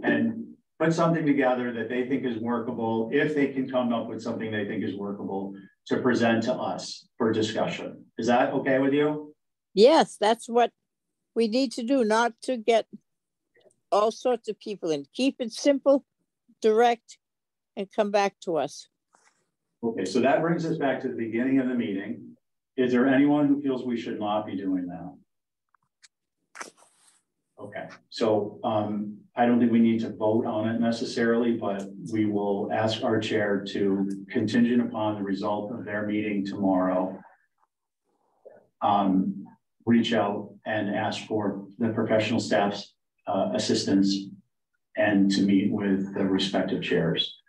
and put something together that they think is workable, if they can come up with something they think is workable, to present to us for discussion. Is that okay with you? Yes, that's what we need to do, not to get all sorts of people in. Keep it simple, direct, and come back to us. Okay, so that brings us back to the beginning of the meeting. Is there anyone who feels we should not be doing that? Okay, so I don't think we need to vote on it necessarily, but we will ask our chair to, contingent upon the result of their meeting tomorrow, reach out and ask for the professional staff's assistance and to meet with the respective chairs.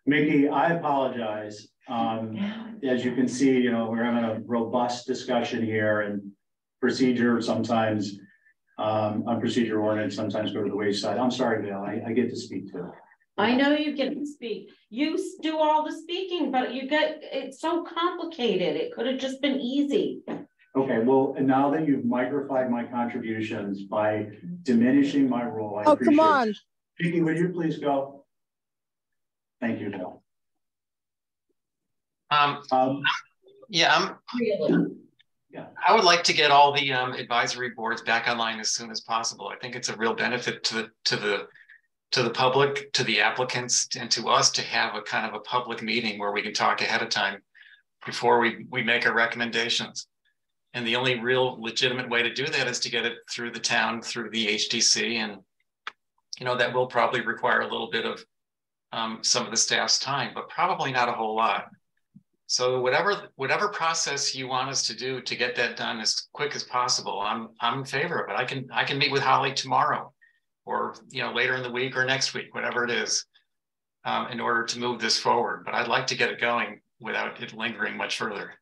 Mickey, I apologize. As you can see, we're having a robust discussion here, and procedure sometimes on procedure ordinance sometimes go to the wayside. I'm sorry, Gail, I get to speak too. I know you get to speak. You do all the speaking, but it's so complicated. It could have just been easy. Okay, well, and now that you've microfied my contributions by diminishing my role, I appreciate come on. it. Mickey, would you please go? Thank you, Bill. Yeah, I would like to get all the advisory boards back online as soon as possible. I think it's a real benefit to the public, to the applicants, and to us to have a kind of a public meeting where we can talk ahead of time before we make our recommendations. And the only real legitimate way to do that is to get it through the town, through the HDC, and that will probably require a little bit of some of the staff's time, but probably not a whole lot. So whatever process you want us to do to get that done as quick as possible, I'm in favor of it. I can meet with Holly tomorrow, or later in the week or next week, whatever it is, in order to move this forward. But I'd like to get it going without it lingering much further.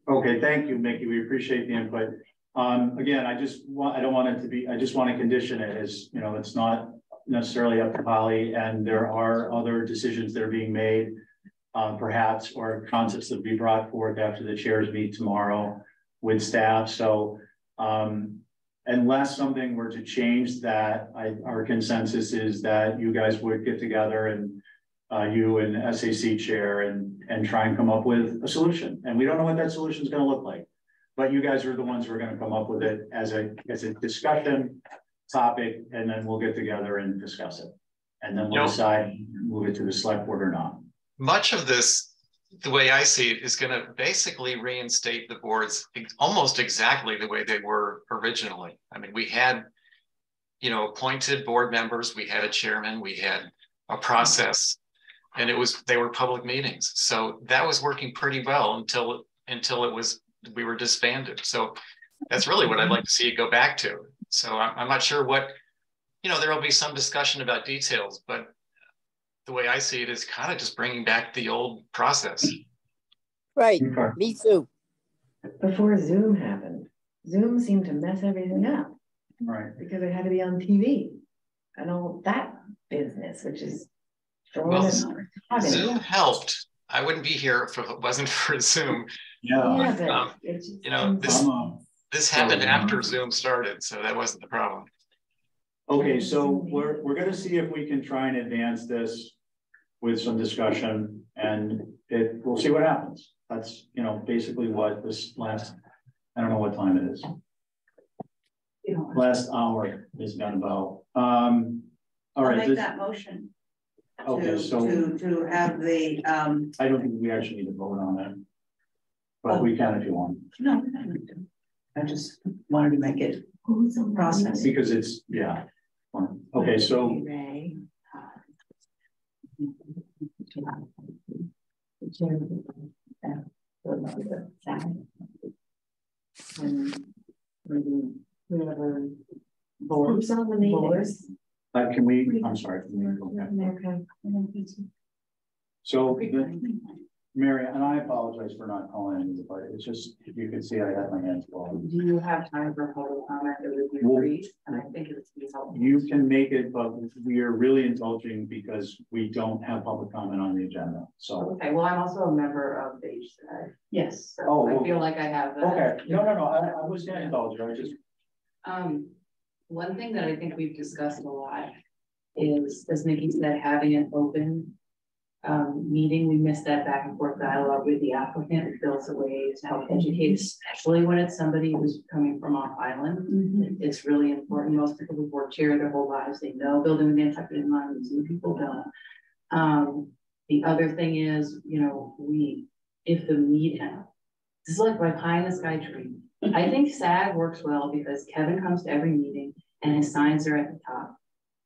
Okay, thank you, Mickey. We appreciate the input. Again, I just want to condition it as, it's not necessarily up to Holly, and there are other decisions that are being made perhaps, or concepts that be brought forth after the chairs meet tomorrow with staff. So unless something were to change that, our consensus is that you guys would get together and you and SAC chair and try and come up with a solution. And we don't know what that solution is going to look like, but you guys are the ones who are going to come up with it as a discussion topic, and then we'll get together and discuss it. And then we'll decide, move it to the select board or not. Much of this, the way I see it, is going to basically reinstate the boards almost exactly the way they were originally. I mean, we had, appointed board members, we had a chairman, we had a process, and they were public meetings. So that was working pretty well until we were disbanded. So that's really what I'd like to see it go back to. So I'm not sure what, there will be some discussion about details, but the way I see it is kind of just bringing back the old process. Right, me too. Before Zoom happened, Zoom seemed to mess everything up. Right. Because it had to be on TV and all that business, which is Zoom helped. I wouldn't be here if it wasn't for Zoom. Yeah. This happened after Zoom started, so that wasn't the problem. Okay, so we're going to see if we can try and advance this with some discussion, and we'll see what happens. That's basically what this last, I don't know what time it is. Last hour has been about. All right, I'll make that motion. Okay, to have the I don't think we actually need to vote on that, but we can if you want. No, I just wanted to make it process because it's okay. So boards on the boards. can we? I'm sorry. Okay. So Mary, and I apologize for not calling you, but it's just, if you could see, I had my hands full. Do you have time for public comment? It would be brief, and I think it's helpful. You can make it, but we are really indulging because we don't have public comment on the agenda. So okay, well, I'm also a member of the HCI. Yes. So I feel like I have that. Okay, no. I was going to indulge you. I just one thing that I think we've discussed a lot is, as Nikki said, having an open meeting. We missed that back and forth dialogue with the applicant. It builds a way to help educate, especially when it's somebody who's coming from off island. It's really important. Most people who've worked here their whole lives, they know building the Nantucket Inland. Some people don't. The other thing is, if the meeting, this is like my pie in the sky dream. I think SAG works well because Kevin comes to every meeting and his signs are at the top.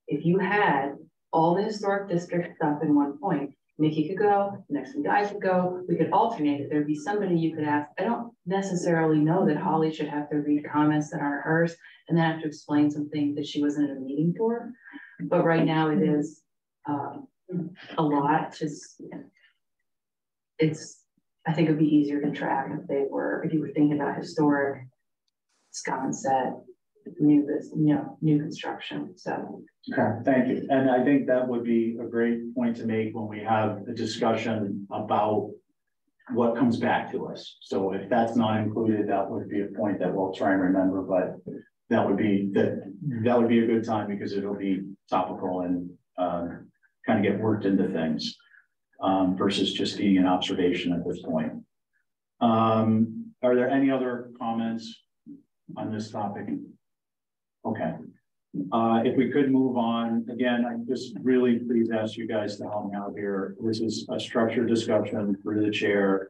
If you had all the historic district stuff in one point, Nikki could go, the next week I could go, we could alternate it. There'd be somebody you could ask. I don't necessarily know that Holly should have to read comments that aren't hers and then have to explain something that she wasn't in a meeting for. But right now it is a lot. I think it'd be easier to track if you were thinking about historic, Sconset, new construction. So okay, thank you. And I think that would be a great point to make when we have a discussion about what comes back to us. So if that's not included, that would be a point that we'll try and remember, but that would be a good time because it'll be topical and kind of get worked into things versus just being an observation at this point. Are there any other comments on this topic? Okay. If we could move on, again, I just really please ask you guys to help me out here. This is a structured discussion through the chair.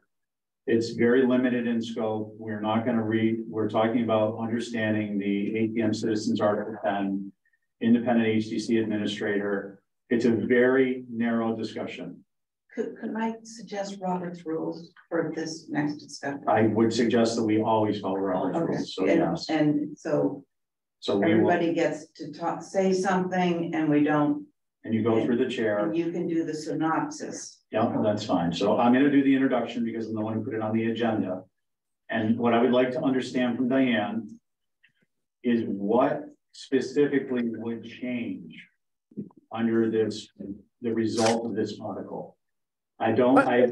It's very limited in scope. We're not going to we're talking about understanding the APM Citizens Article 10, independent HDC administrator. It's a very narrow discussion. Could I suggest Robert's rules for this next discussion? I would suggest that we always follow Robert's rules. So yes. And so everybody gets to say something and we don't. And you go through the chair. And you can do the synopsis. Yeah, that's fine. So I'm going to do the introduction because I'm the one who put it on the agenda. And what I would like to understand from Diane is what specifically would change under the result of this article. I don't, I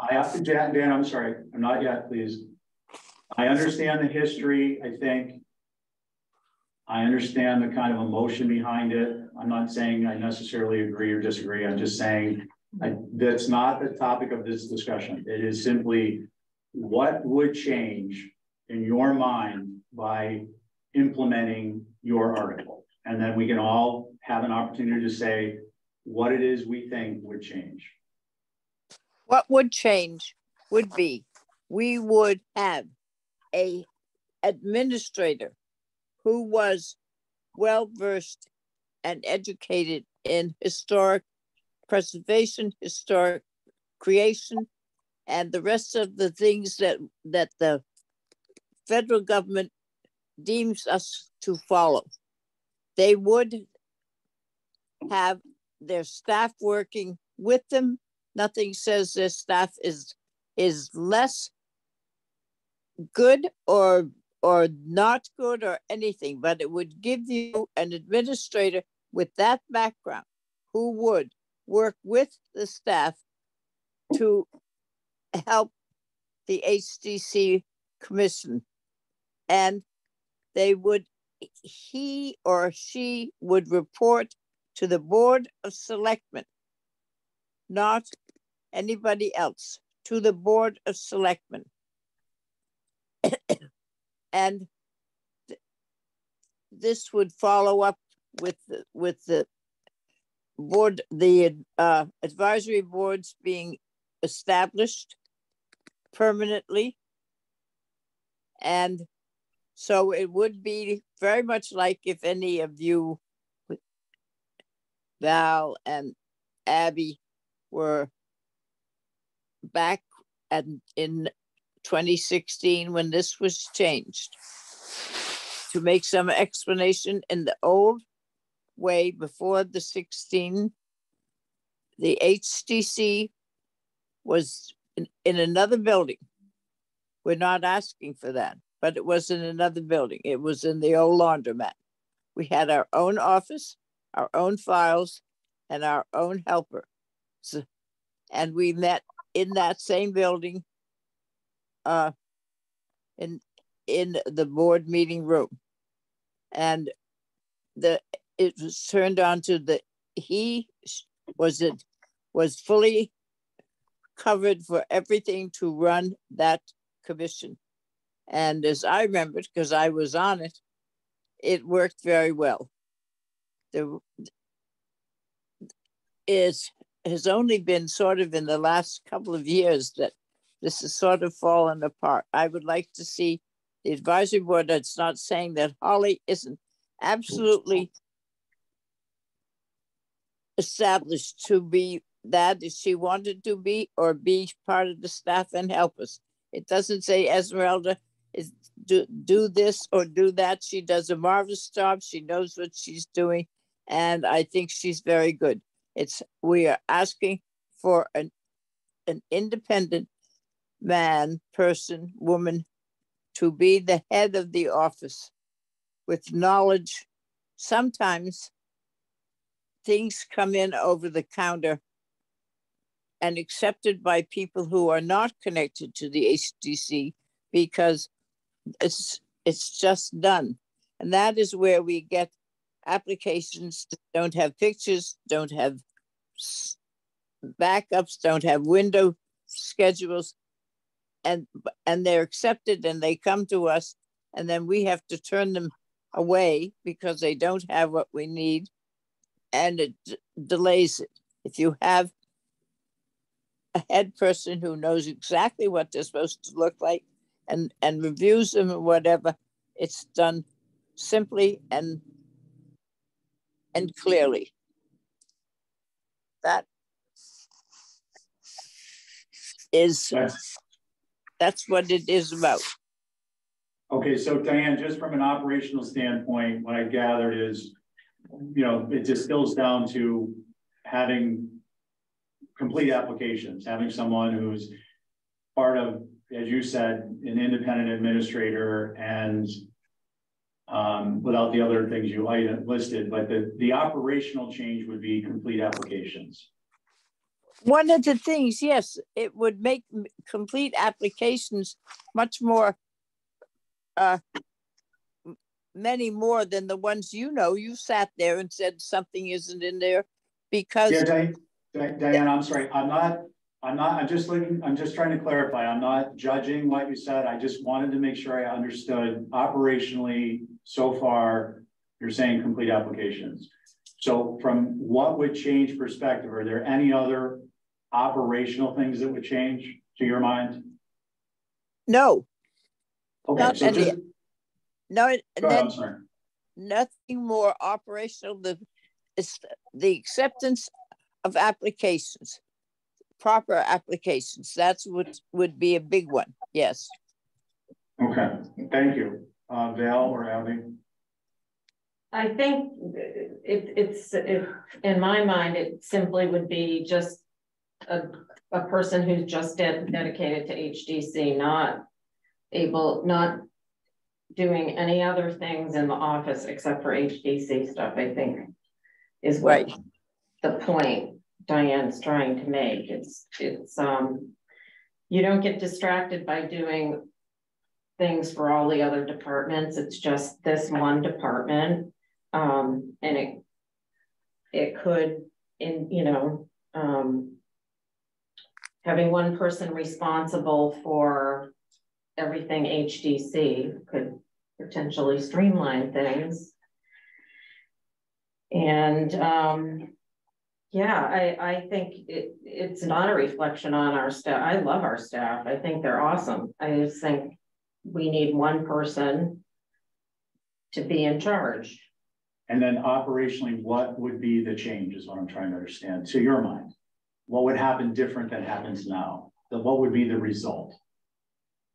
have to, Dan, I'm sorry, I'm not yet, please. I understand the history, I think. I understand the kind of emotion behind it. I'm not saying I necessarily agree or disagree. I'm just saying that's not the topic of this discussion. It is simply what would change in your mind by implementing your article. And then we can all have an opportunity to say what it is we think would change. What would change would be we would have a administrator who was well-versed and educated in historic preservation, historic creation, and the rest of the things that the federal government deems us to follow. They would have their staff working with them. Nothing says their staff is less good or not good or anything, but it would give you an administrator with that background who would work with the staff to help the HDC commission. And he or she would report to the Board of Selectmen, not anybody else, to the Board of Selectmen. And this would follow up with the board, the advisory boards being established permanently. And so it would be very much like if any of you, Val and Abby, were back in 2016 when this was changed, to make some explanation in the old way before the 16. The HDC was in another building. We're not asking for that, but it was in another building. It was in the old laundromat. We had our own office, our own files, and our own helper. So, and we met in that same building in the board meeting room. And it was turned on to he was fully covered for everything to run that commission. And as I remembered, because I was on it, it worked very well. It has only been sort of in the last couple of years that this has sort of fallen apart. I would like to see the advisory board that's not saying that Holly isn't absolutely established to be that if she wanted to be, or be part of the staff and help us. It doesn't say Esmeralda is do this or do that. She does a marvelous job. She knows what she's doing. And I think she's very good. We are asking for an independent man, person, woman to be the head of the office with knowledge. Sometimes things come in over the counter and accepted by people who are not connected to the HDC because it's just done. And that is where we get applications that don't have pictures, don't have backups, don't have window schedules, and they're accepted and they come to us, and then we have to turn them away because they don't have what we need, and it delays it. If you have a head person who knows exactly what they're supposed to look like and reviews them or whatever, it's done simply and clearly. That is, that's what it is about. Okay, so Diane, just from an operational standpoint, what I gathered is, it distills down to having complete applications, having someone who's part of, as you said, an independent administrator, and without the other things you listed, but the operational change would be complete applications. One of the things, yes, it would make complete applications much more, many more than the ones you sat there and said something isn't in there because. Yeah, Diane, I'm sorry. I'm just trying to clarify. I'm not judging what you said. I just wanted to make sure I understood operationally so far, you're saying complete applications. So from what would change perspective, are there any other operational things that would change to your mind? No. Okay, not so any, just no, go ahead, I'm sorry. Nothing more operational. It's the acceptance of applications, proper applications. That's what would be a big one. Yes. Okay, thank you. Val or Abby? I think it's in my mind, it simply would be just a person who's just dedicated to HDC, not doing any other things in the office except for HDC stuff, I think is what right. The point Diane's trying to make. It's you don't get distracted by doing things for all the other departments. It's just this one department. And it could, having one person responsible for everything HDC could potentially streamline things. And yeah, I think it's not a reflection on our staff. I love our staff. I think they're awesome. I just think we need one person to be in charge. And then operationally, what would be the change is what I'm trying to understand. To your mind, what would happen different than happens now? What would be the result?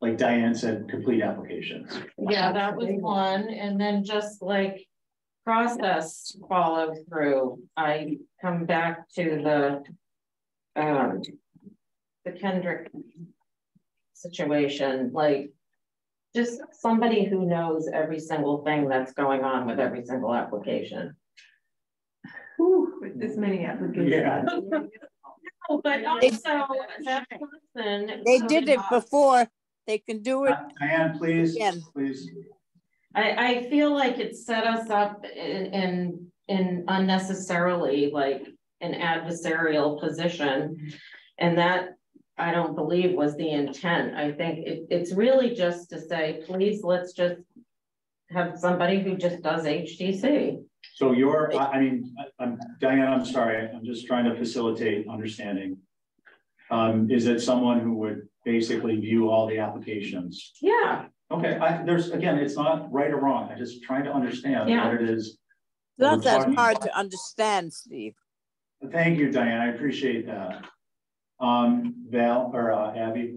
Like Diane said, complete applications. Yeah, that was one. And then just like process follow through. I come back to the Kendrick situation, like just somebody who knows every single thing that's going on with every single application. Whew, with this many applications. Yeah. No, but also that person. They did it before. They can do it. Diane, please, again. please. I feel like it set us up in unnecessarily like an adversarial position, and that I don't believe was the intent. I think it's really just to say, please, let's just have somebody who just does HDC. So Diane, I'm sorry, I'm just trying to facilitate understanding. Is it someone who would basically view all the applications? Yeah. Okay, again, it's not right or wrong. I'm just trying to understand what it is. It's not that hard to understand, Steve. Thank you, Diane. I appreciate that. Val or Abby?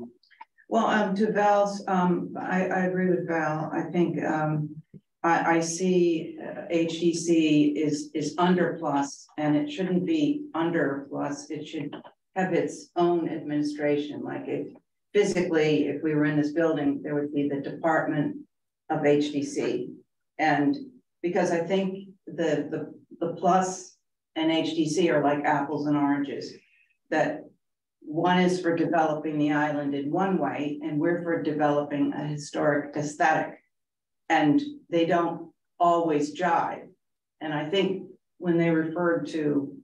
Well, to Val's, I agree with Val. I think I see HDC is under plus, and it shouldn't be under plus. It should have its own administration. Like physically, if we were in this building, there would be the Department of HDC. And because I think the plus and HDC are like apples and oranges, that one is for developing the island in one way, and we're for developing a historic aesthetic. And they don't always jive. And I think when they referred to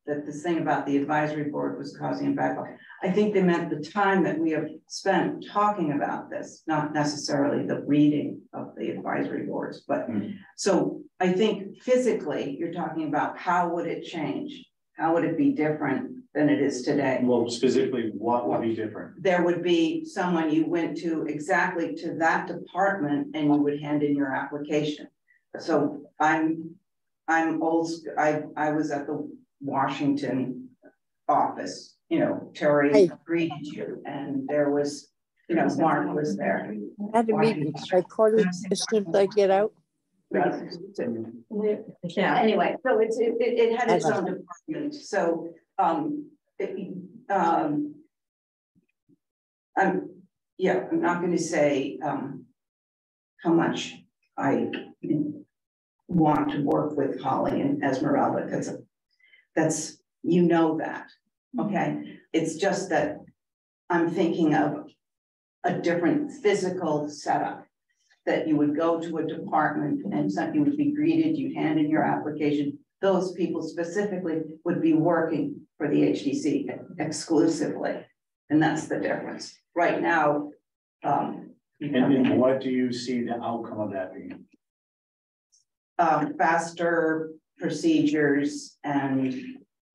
this thing about the advisory board was causing a backlog, I think they meant the time that we have spent talking about this, not necessarily the reading of the advisory boards. But so I think physically you're talking about how would it change? How would it be different than it is today? Well, specifically, what would be different? There would be someone you went to exactly to that department and you would hand in your application. So I'm old. I was at the Washington office, Terry greeted you, and there was, Mark was there. I had to meet I call it as soon as I get out. Yeah, anyway, so it had its own department. So I'm not going to say how much I want to work with Holly and Esmeralda, because that's You know that, okay? It's just that I'm thinking of a different physical setup, that you would go to a department and you would be greeted, you'd hand in your application. Those people specifically would be working for the HDC exclusively. And that's the difference. Right now, and then what do you see the outcome of that being? Faster procedures and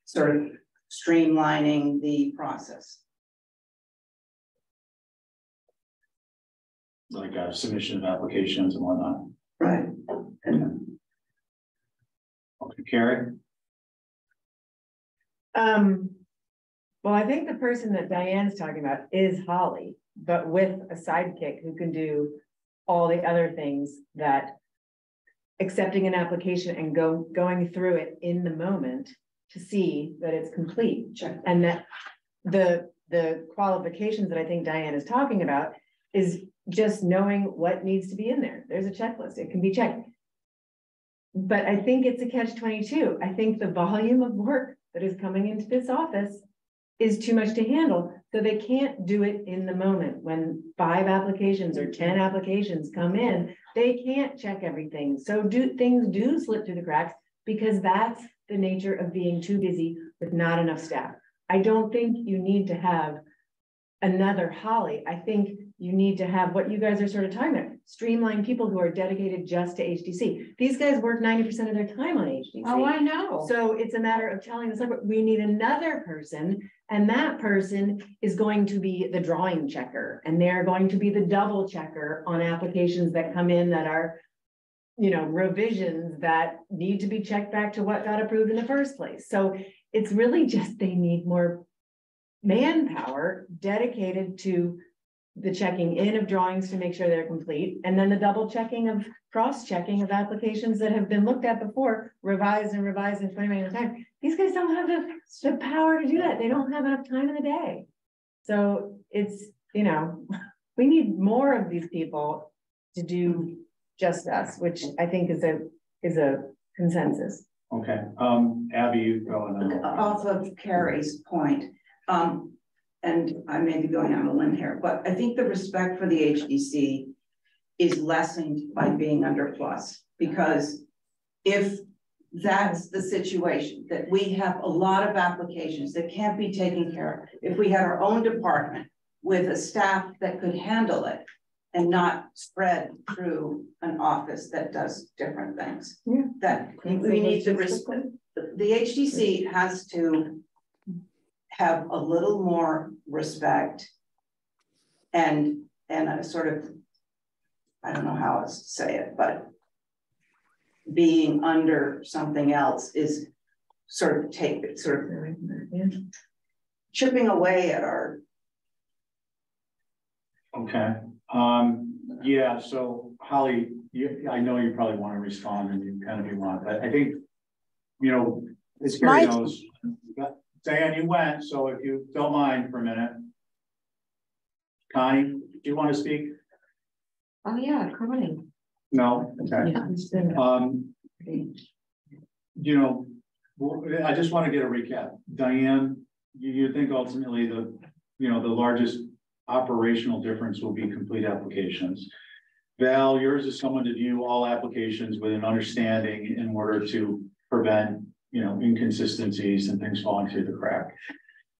sort of streamlining the process. Like a submission of applications and whatnot. Right. Okay, Carrie? Well, I think the person that Diane's talking about is Holly, but with a sidekick who can do all the other things that accepting an application and going through it in the moment to see that it's complete. Sure. And that the qualifications that I think Diane is talking about is just knowing what needs to be in there. There's a checklist, it can be checked. But I think it's a catch-22. I think the volume of work that is coming into this office is too much to handle. So they can't do it in the moment. When 5 applications or 10 applications come in, they can't check everything. So things do slip through the cracks because that's the nature of being too busy with not enough staff. I don't think you need to have another Holly. I think you need to have what you guys are sort of talking about, streamline people who are dedicated just to HDC. These guys work 90% of their time on HDC. Oh, I know. So it's a matter of telling the select board, we need another person, and that person is going to be the drawing checker, and they're going to be the double checker on applications that come in that are, you know, revisions that need to be checked back to what got approved in the first place. So it's really just, they need more manpower dedicated to the checking in of drawings to make sure they're complete, and then the double checking of cross-checking of applications that have been looked at before, revised and 20 minutes time. These guys don't have the power to do that. They don't have enough time in the day. So it's, you know, we need more of these people to do just us, which I think is a consensus. Okay, Abby, you go on. Off of Carrie's point, and I may be going on a limb here, but I think the respect for the HDC is lessened by being under plus, because if that's the situation, that we have a lot of applications that can't be taken care of, if we had our own department with a staff that could handle it and not spread through an office that does different things, that we need to respect. The HDC has to have a little more respect and a sort of, I don't know how else to say it, but being under something else is sort of chipping away at our. Okay. Yeah, so Holly, I know you probably want to respond and you kind of want, but I think, you know, as Carrie knows, Diane, you went, so if you don't mind for a minute. Connie, do you want to speak? Oh yeah, Connie. No? Okay. Yeah. You know, I just want to get a recap. Diane, you think ultimately the largest operational difference will be complete applications. Val, yours is someone to view all applications with an understanding in order to prevent, you know, inconsistencies and things falling through the crack.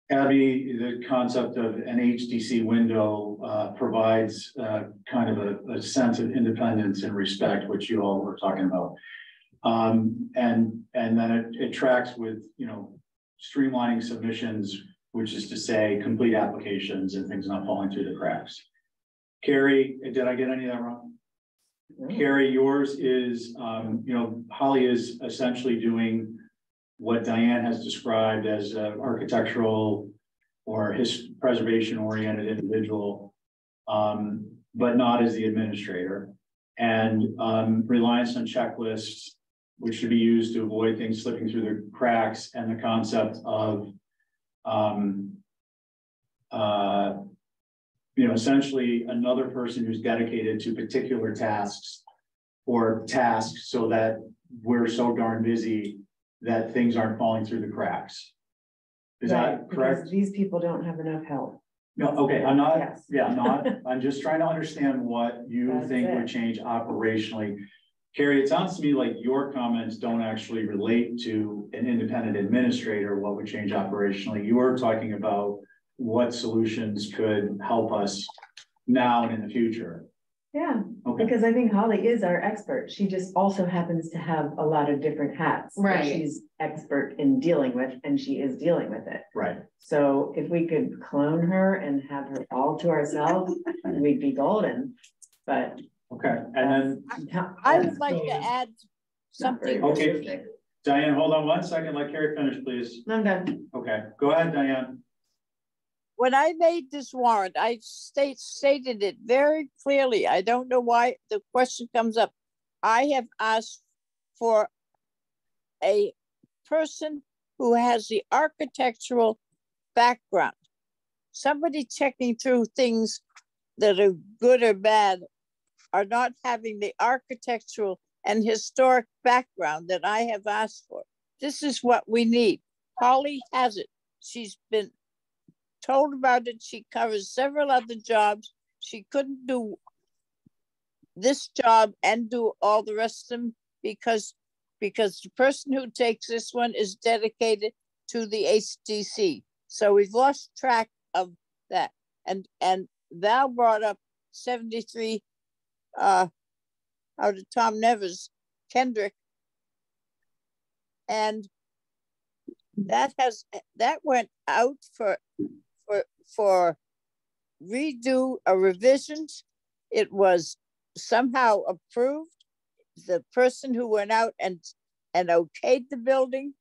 Abby, the concept of an HDC window provides kind of a sense of independence and respect, which you all were talking about. And then it tracks with, you know, streamlining submissions, which is to say complete applications and things not falling through the cracks. Carrie, did I get any of that wrong? Carrie, yours is, you know, Holly is essentially doing what Diane has described as an architectural or preservation oriented individual, but not as the administrator, and reliance on checklists, which should be used to avoid things slipping through the cracks, and the concept of, you know, essentially another person who's dedicated to particular tasks or tasks so that we're so darn busy that things aren't falling through the cracks. Is Right, that correct? because these people don't have enough help. No, okay, I'm not, Yes. yeah, I'm not, I'm just trying to understand what you That's think would it. change operationally. Carrie, it sounds to me like your comments don't actually relate to an independent administrator, what would change operationally. You were talking about what solutions could help us now and in the future. Yeah, Okay, because I think Holly is our expert. She just also happens to have a lot of different hats that Right. she's expert in dealing with, and she is dealing with it. right. So if we could clone her and have her all to ourselves, we'd be golden. But Okay, and then I would like to add something. Okay. Diane, hold on one second. Let Carrie finish, please. I'm done. Okay, go ahead, Diane. When I made this warrant, I stated it very clearly. I don't know why the question comes up. I have asked for a person who has the architectural background. Somebody checking through things that are good or bad are not having the architectural and historic background that I have asked for. This is what we need. Holly has it. She's been told about it. She covers several other jobs. She couldn't do this job and do all the rest of them because the person who takes this one is dedicated to the HDC. So we've lost track of that. And Val brought up 73 out of Tom Nevers, Kendrick. And that went out for redo a revisions. It was somehow approved. The person who went out and okayed the building,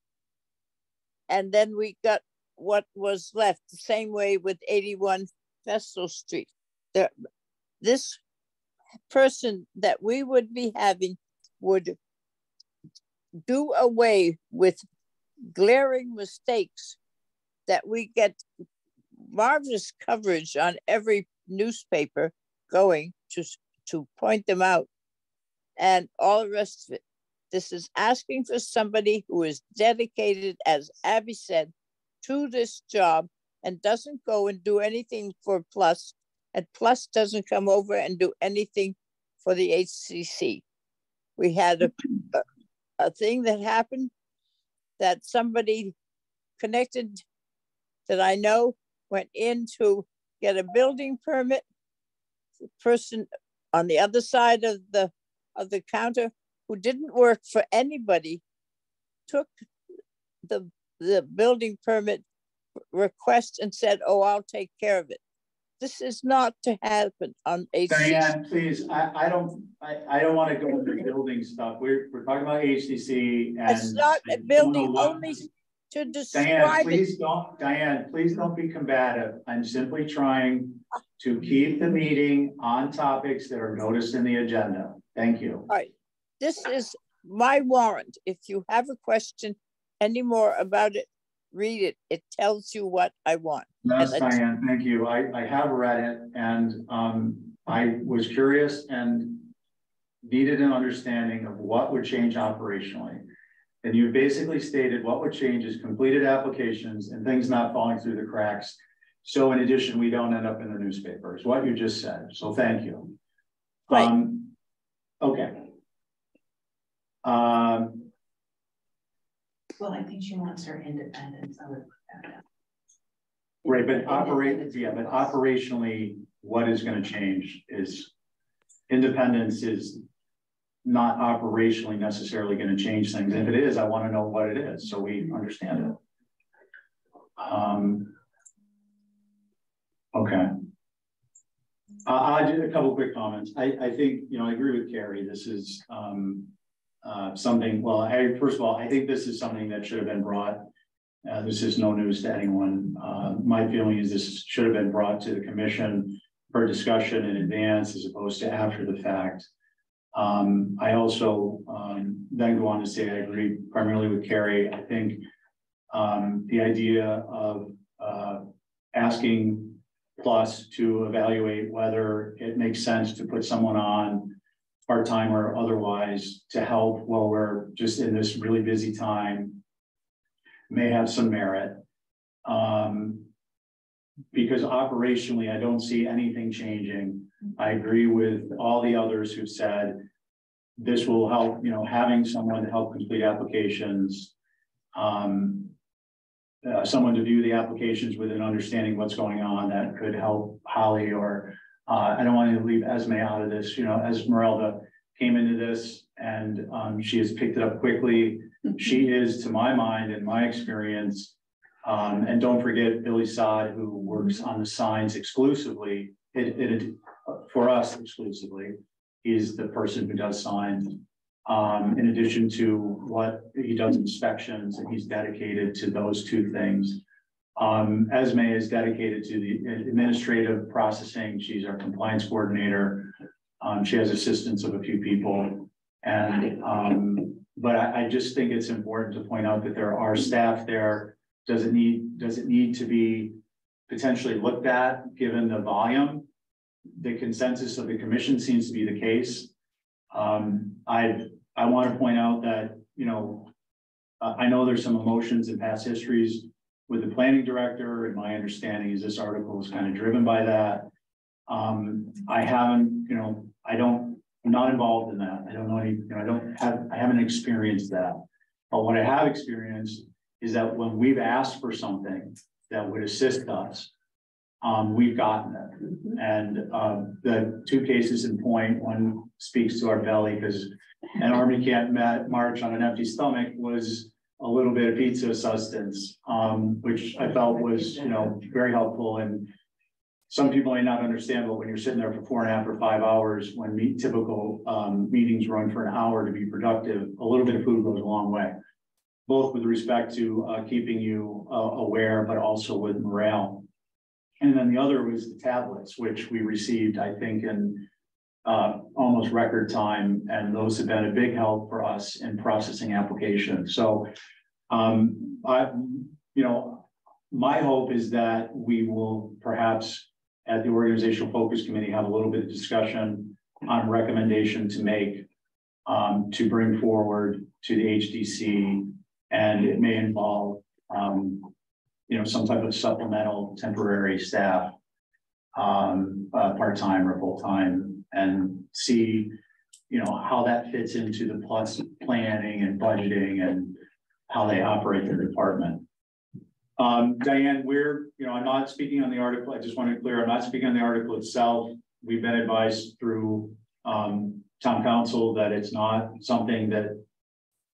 and then we got what was left. The same way with 81 Vestal Street. This person that we would be having would do away with glaring mistakes that we get marvelous coverage on every newspaper going to point them out and all the rest of it. This is asking for somebody who is dedicated, as Abby said, to this job and doesn't go and do anything for Plus, and Plus doesn't come over and do anything for the HCC. We had a thing that happened that somebody connected that I know went in to get a building permit. The person on the other side of the counter who didn't work for anybody took the building permit request and said, "Oh, I'll take care of it." This is not to happen on HCC. Diane, please, I don't want to go into building stuff. We're talking about HCC and it's not a building only to describe Diane, please don't be combative. I'm simply trying to keep the meeting on topics that are noticed in the agenda. Thank you. All right, this is my warrant. If you have a question any more about it, read it. It tells you what I want. Yes, Diane, thank you. I have read it, and I was curious and needed an understanding of what would change operationally. And you basically stated what would change is completed applications and things not falling through the cracks. So in addition, we don't end up in the newspapers, what you just said. So thank you. Right. Okay. Well, I think she wants her independence. I would put that down. Right, but operationally, what is going to change is independence is not operationally necessarily going to change things. If it is, I want to know what it is so we understand it. Okay. I'll do a couple quick comments. I think, I agree with Carrie. This is something, first of all, I think this is something that should have been brought. This is no news to anyone. My feeling is this should have been brought to the commission for discussion in advance as opposed to after the fact. I also then go on to say I agree primarily with Carrie. I think the idea of asking Plus to evaluate whether it makes sense to put someone on part-time or otherwise to help while we're just in this really busy time may have some merit. Because operationally, I don't see anything changing. I agree with all the others who've said this will help, you know, having someone to help complete applications, someone to view the applications with an understanding what's going on that could help Holly, or I don't want to leave Esme out of this, you know, Esmeralda came into this and she has picked it up quickly. She is, to my mind and my experience, and don't forget Billy Sod, who works on the signs exclusively, for us exclusively. He's the person who does signs. In addition to what he does inspections, and he's dedicated to those two things. Esme is dedicated to the administrative processing. She's our compliance coordinator. She has assistance of a few people. And but I just think it's important to point out that there are staff there. Does it need to be potentially looked at given the volume? The consensus of the commission seems to be the case. I want to point out that, you know, I know there's some emotions and past histories with the planning director, and my understanding is this article is kind of driven by that. I haven't, you know, I'm not involved in that. I don't know any, you know, I haven't experienced that. But what I have experienced is that when we've asked for something that would assist us, we've gotten it. And the two cases in point, one speaks to our belly because an army camp march on an empty stomach was a little bit of pizza sustenance, which I felt was, you know, very helpful. And some people may not understand, but when you're sitting there for 4.5 or 5 hours, when typical meetings run for an hour to be productive, a little bit of food goes a long way, both with respect to keeping you aware, but also with morale. And then the other was the tablets, which we received, I think, in almost record time. And those have been a big help for us in processing applications. So, you know, my hope is that we will perhaps at the Organizational Focus Committee have a little bit of discussion on recommendation to make to bring forward to the HDC. And it may involve, you know, some type of supplemental temporary staff, part-time or full-time, and see, you know, how that fits into the plus planning and budgeting and how they operate their department. Diane, you know, I'm not speaking on the article. I just want to be clear, I'm not speaking on the article itself. We've been advised through town council that it's not something that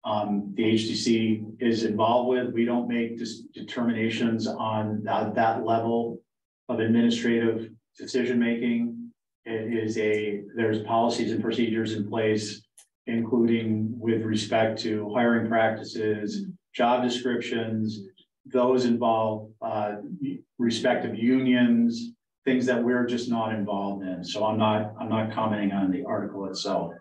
the HDC is involved with. We don't make determinations on that level of administrative decision-making. There's policies and procedures in place, including with respect to hiring practices, job descriptions. Those involve respective unions, things that we're just not involved in. So I'm not commenting on the article itself.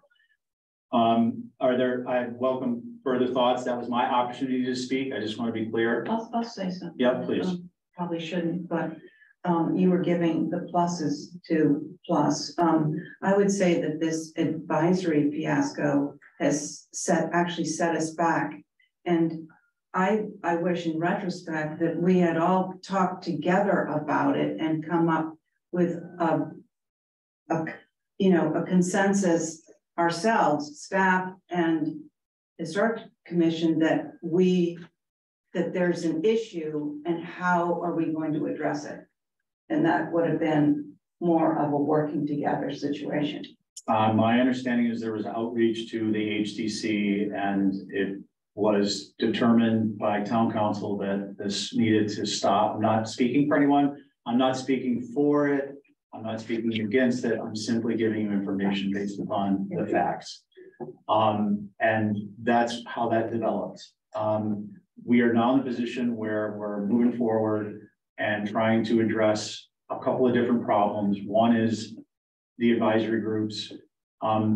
I welcome further thoughts. That was my opportunity to speak. I just want to be clear. I'll say something. Yeah, please. Probably shouldn't, but you were giving the pluses to plus. I would say that this advisory fiasco has actually set us back. And I wish in retrospect that we had all talked together about it and come up with a consensus ourselves, staff and Historic Commission, that there's an issue and how are we going to address it? And that would have been more of a working together situation. My understanding is there was outreach to the HDC, and it was determined by town council that this needed to stop. I'm not speaking for anyone. I'm not speaking for it. I'm not speaking against it. I'm simply giving you information based upon the facts. And that's how that developed. We are now in a position where we're moving forward and trying to address a couple of different problems. One is the advisory groups.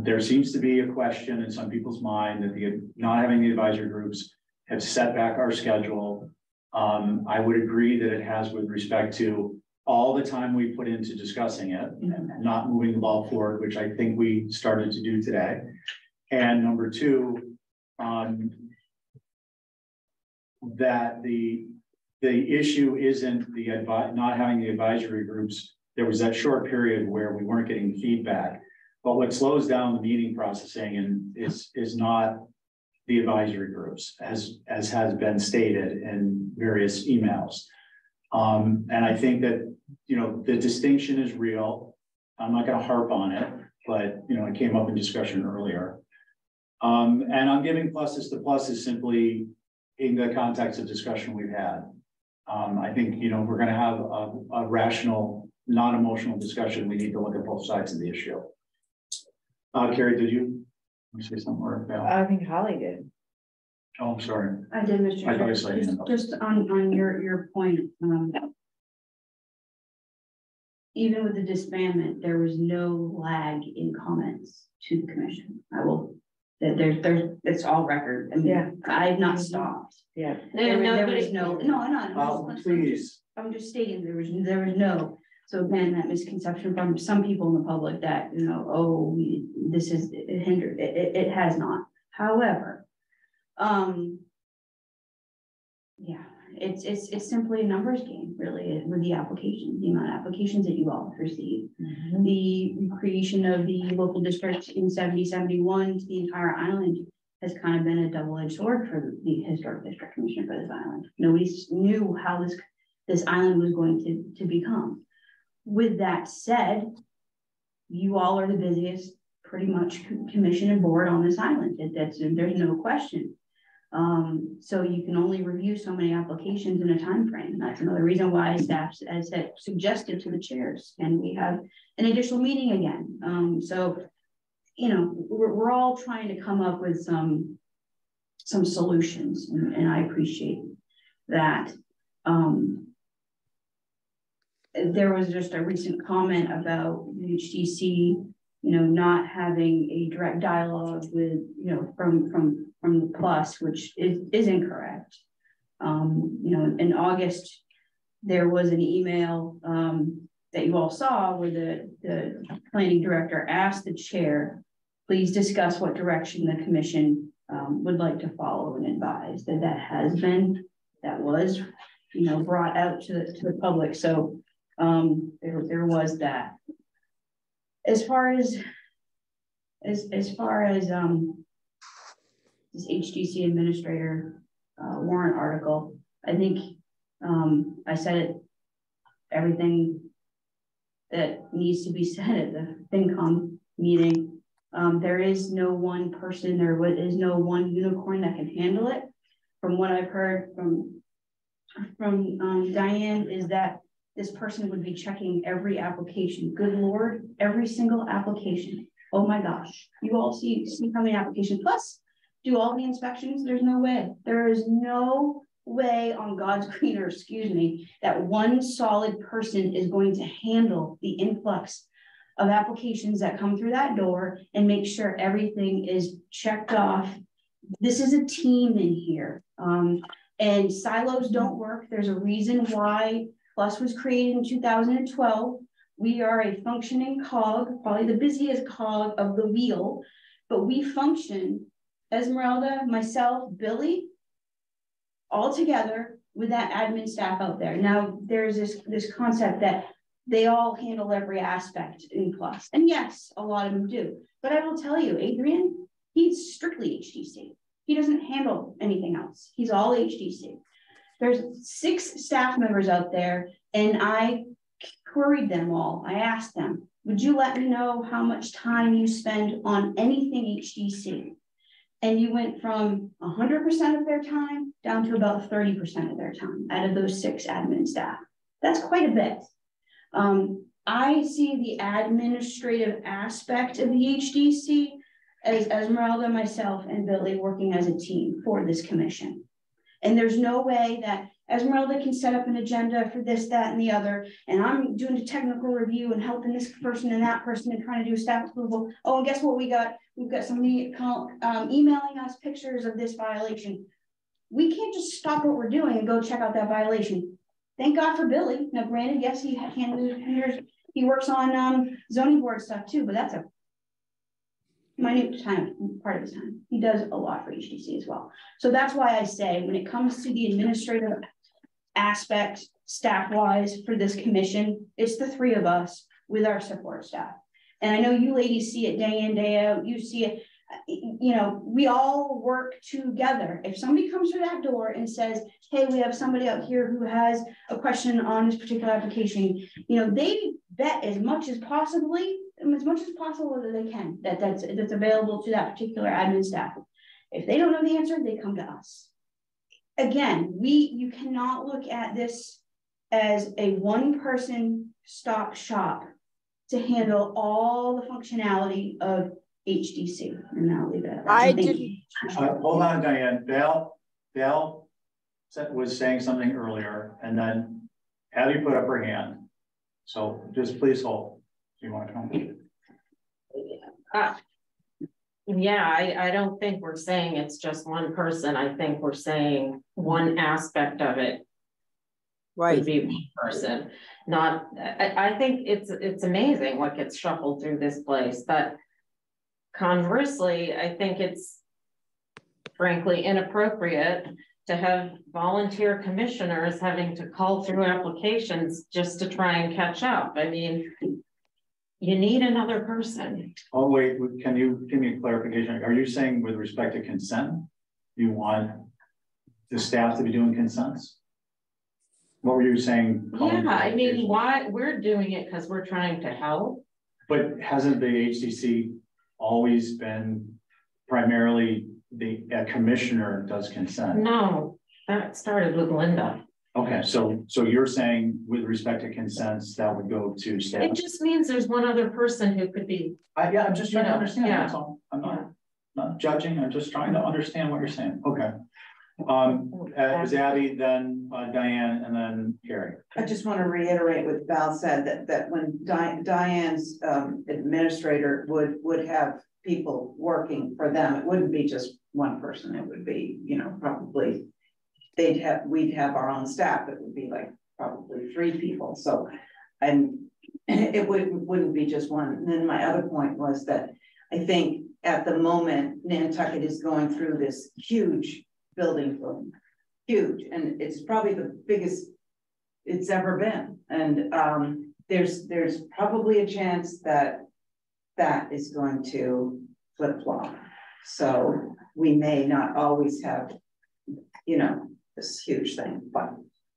There seems to be a question in some people's mind that not having the advisory groups have set back our schedule. I would agree that it has with respect to all the time we put into discussing it and not moving the ball forward, which I think we started to do today. And number two, that the issue isn't the not having the advisory groups. There was that short period where we weren't getting feedback, but what slows down the meeting processing and is not the advisory groups, as has been stated in various emails. And I think that, you know, the distinction is real. I'm not going to harp on it, but, you know, it came up in discussion earlier. And I'm giving pluses to pluses simply in the context of discussion we've had. I think, you know, we're going to have a rational, non-emotional discussion. We need to look at both sides of the issue. Carrie, did you say something more about? I think Holly did. Oh, I'm sorry. I did, Mr. I thought you said Just on your point, even with the disbandment, there was no lag in comments to the commission. There's it's all record. I mean, Yeah. I've not stopped. Yeah. There was no. Please. I'm just stating there was no. So again, that misconception from some people in the public that, you know, oh, this is hindered. It has not. However, yeah, it's simply a numbers game, really, with the application, the amount of applications that you all have received. Mm-hmm. The creation of the local district in 7071 to the entire island has kind of been a double-edged sword for the Historic District Commission for this island. Nobody knew how this island was going to become. With that said, you all are the busiest, pretty much, commission and board on this island. There's no question. So you can only review so many applications in a time frame. That's another reason why staff has suggested to the chairs, and we have an additional meeting again. So, you know, we're all trying to come up with some solutions, and I appreciate that. There was just a recent comment about the HDC, you know, not having a direct dialogue with, you know, from the plus, which is incorrect. You know, in August, there was an email that you all saw where the planning director asked the chair, please discuss what direction the commission would like to follow and advise. That was, you know, brought out to the public. So there was that. As far as this HDC administrator warrant article, I think I said it, everything that needs to be said at the FinCom meeting. There is no one person, there is no one unicorn that can handle it. From what I've heard from Diane, is that this person would be checking every application. Good Lord, every single application. Oh my gosh, you all see how many applications, plus do all the inspections. There's no way. There is no way on God's green earth, excuse me, that one solid person is going to handle the influx of applications that come through that door and make sure everything is checked off. This is a team in here. And silos don't work. There's a reason why Plus was created in 2012. We are a functioning cog, probably the busiest cog of the wheel, but we function, Esmeralda, myself, Billy, all together with that admin staff out there. Now there's this concept that they all handle every aspect in Plus. And yes, a lot of them do. But I will tell you, Adrian, he's strictly HDC. He doesn't handle anything else. He's all HDC. There's 6 staff members out there, and I queried them all. I asked them, would you let me know how much time you spend on anything HDC? And you went from 100% of their time down to about 30% of their time out of those 6 admin staff. That's quite a bit. I see the administrative aspect of the HDC as Esmeralda, myself, and Billy working as a team for this commission. And there's no way that Esmeralda can set up an agenda for this, that, and the other, and I'm doing a technical review and helping this person and that person and trying to do staff approval. Oh, and guess what we got? We've got somebody emailing us pictures of this violation. We can't just stop what we're doing and go check out that violation. Thank God for Billy. Now, granted, yes, he works on zoning board stuff too, but that's a minute part of his time. He does a lot for HDC as well. So that's why I say when it comes to the administrative aspect staff-wise for this commission, it's the three of us with our support staff. And I know you ladies see it day in, day out. You see it, you know, we all work together. If somebody comes through that door and says, hey, we have somebody out here who has a question on this particular application, you know, they vet as much as possible that they can, that's available to that particular admin staff. If they don't know the answer, they come to us. Again, you cannot look at this as a one-person stop shop to handle all the functionality of HDC. And I'll leave it at that. I didn't. Hold on, Diane. Val was saying something earlier, and then Abby put up her hand. So just please hold. Do you want to come? Yeah, I don't think we're saying it's just one person. I think we're saying one aspect of it Right. would be one person. Not, I think it's amazing what gets shuffled through this place, but conversely, I think it's frankly inappropriate to have volunteer commissioners having to call through applications just to try and catch up. I mean, you need another person. Oh, wait, can you give me a clarification? Are you saying with respect to consent, you want the staff to be doing consents? What were you saying? Yeah, I mean, why we're doing it because we're trying to help. But hasn't the HCC always been primarily a commissioner does consent? No, that started with Linda. Okay, so you're saying with respect to consents that would go to staff? It just means there's one other person who could be. Yeah, I'm just trying to understand. Yeah. That's all. I'm not judging. I'm just trying to understand what you're saying. Okay. It was Abby, then Diane, and then Carrie. I just want to reiterate what Val said, that when Diane's administrator would have people working for them, it wouldn't be just one person. It would be, you know, probably we'd have our own staff. It would be like probably 3 people. So, and it wouldn't be just one. And then my other point was that I think at the moment Nantucket is going through this huge building boom, huge, and it's probably the biggest it's ever been. And there's probably a chance that is going to flip-flop. So we may not always have, you know, this huge thing, but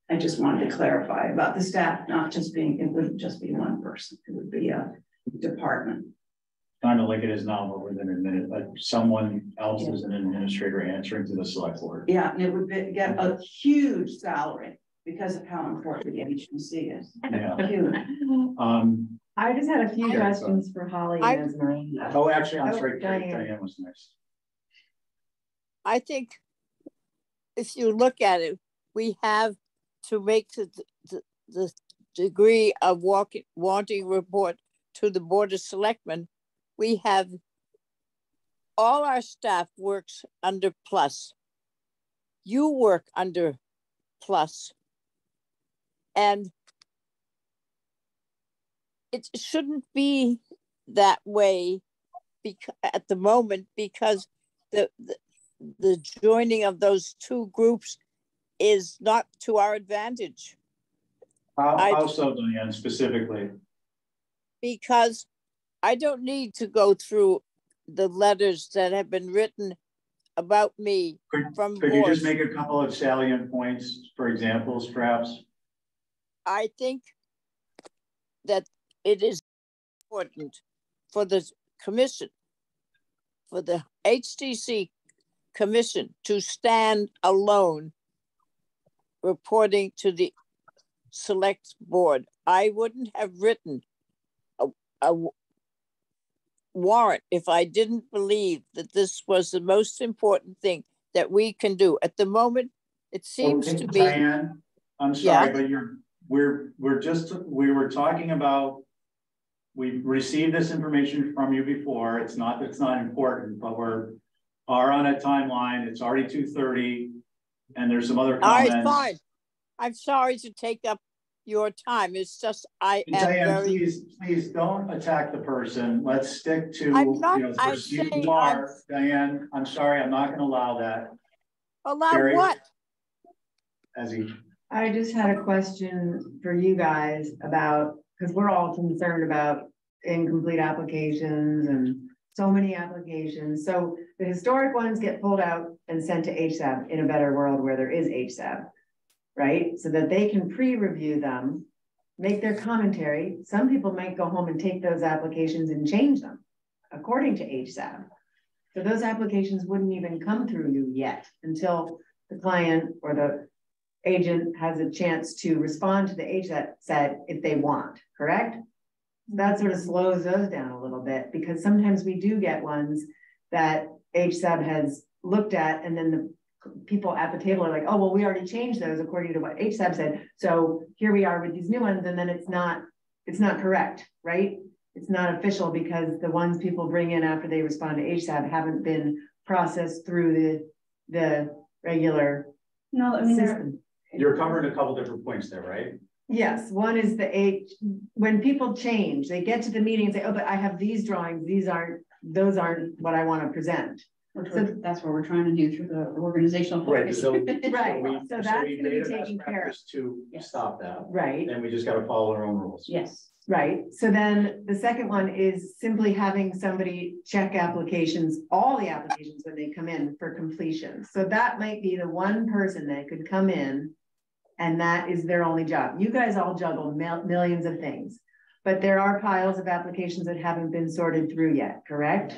I just wanted to clarify about the staff not just being, it wouldn't just be one person, it would be a department. Kind of like it is now, but within a minute, like someone else is an administrator answering to the select board. Yeah, and it would get a huge salary because of how important the HBC is. Yeah. Huge. I just had a few questions for Holly and Esmeralda. Oh, actually, I'm sorry, Diane. Diane was next. I think if you look at it, we have to make the degree of wanting report to the Board of Selectmen. We have all our staff works under plus. You work under plus. And it shouldn't be that way at the moment, because the joining of those 2 groups is not to our advantage. How so, Diane, specifically? Because I don't need to go through the letters that have been written about me from Could you just make a couple of salient points for examples, perhaps? I think that it is important for the commission, for the HDC commission, to stand alone reporting to the select board. I wouldn't have written a warrant if I didn't believe that this was the most important thing that we can do. At the moment, it seems to be. Diane, I'm sorry, but we were talking about, we've received this information from you before. It's not important, but are on a timeline. It's already 2:30, and there's some other comments. All right, fine. I'm sorry to take up your time. It's just Diane, please don't attack the person. Let's stick to Diane. I'm sorry, I'm not going to allow that. Allow Carrie, what? As he I just had a question for you guys about, because we're all concerned about incomplete applications and so many applications. So the historic ones get pulled out and sent to HSAB in a better world where there is HSAB, right? So that they can pre-review them, make their commentary. Some people might go home and take those applications and change them according to HSAB. So those applications wouldn't even come through you yet until the client or the agent has a chance to respond to the HSAB if they want, correct? That sort of slows those down a little bit, because sometimes we do get ones that HSAB has looked at, and then the people at the table are like, oh, well, we already changed those according to what HSAB said. So here we are with these new ones, and then it's not correct, right? It's not official because the ones people bring in after they respond to HSAB haven't been processed through the regular system. You're covering a couple different points there, right? Yes, one is when people change, they get to the meeting and say, oh, but I have these drawings, those aren't what I want to present. So that's what we're trying to do through the organizational focus. Right, so that's going to be taken care of. To stop that. Right. And we just got to follow our own rules. Yes. Right, so then the second one is simply having somebody check applications, all the applications when they come in for completion. So that might be the one person that could come in and that is their only job. You guys all juggle millions of things, but there are piles of applications that haven't been sorted through yet, correct?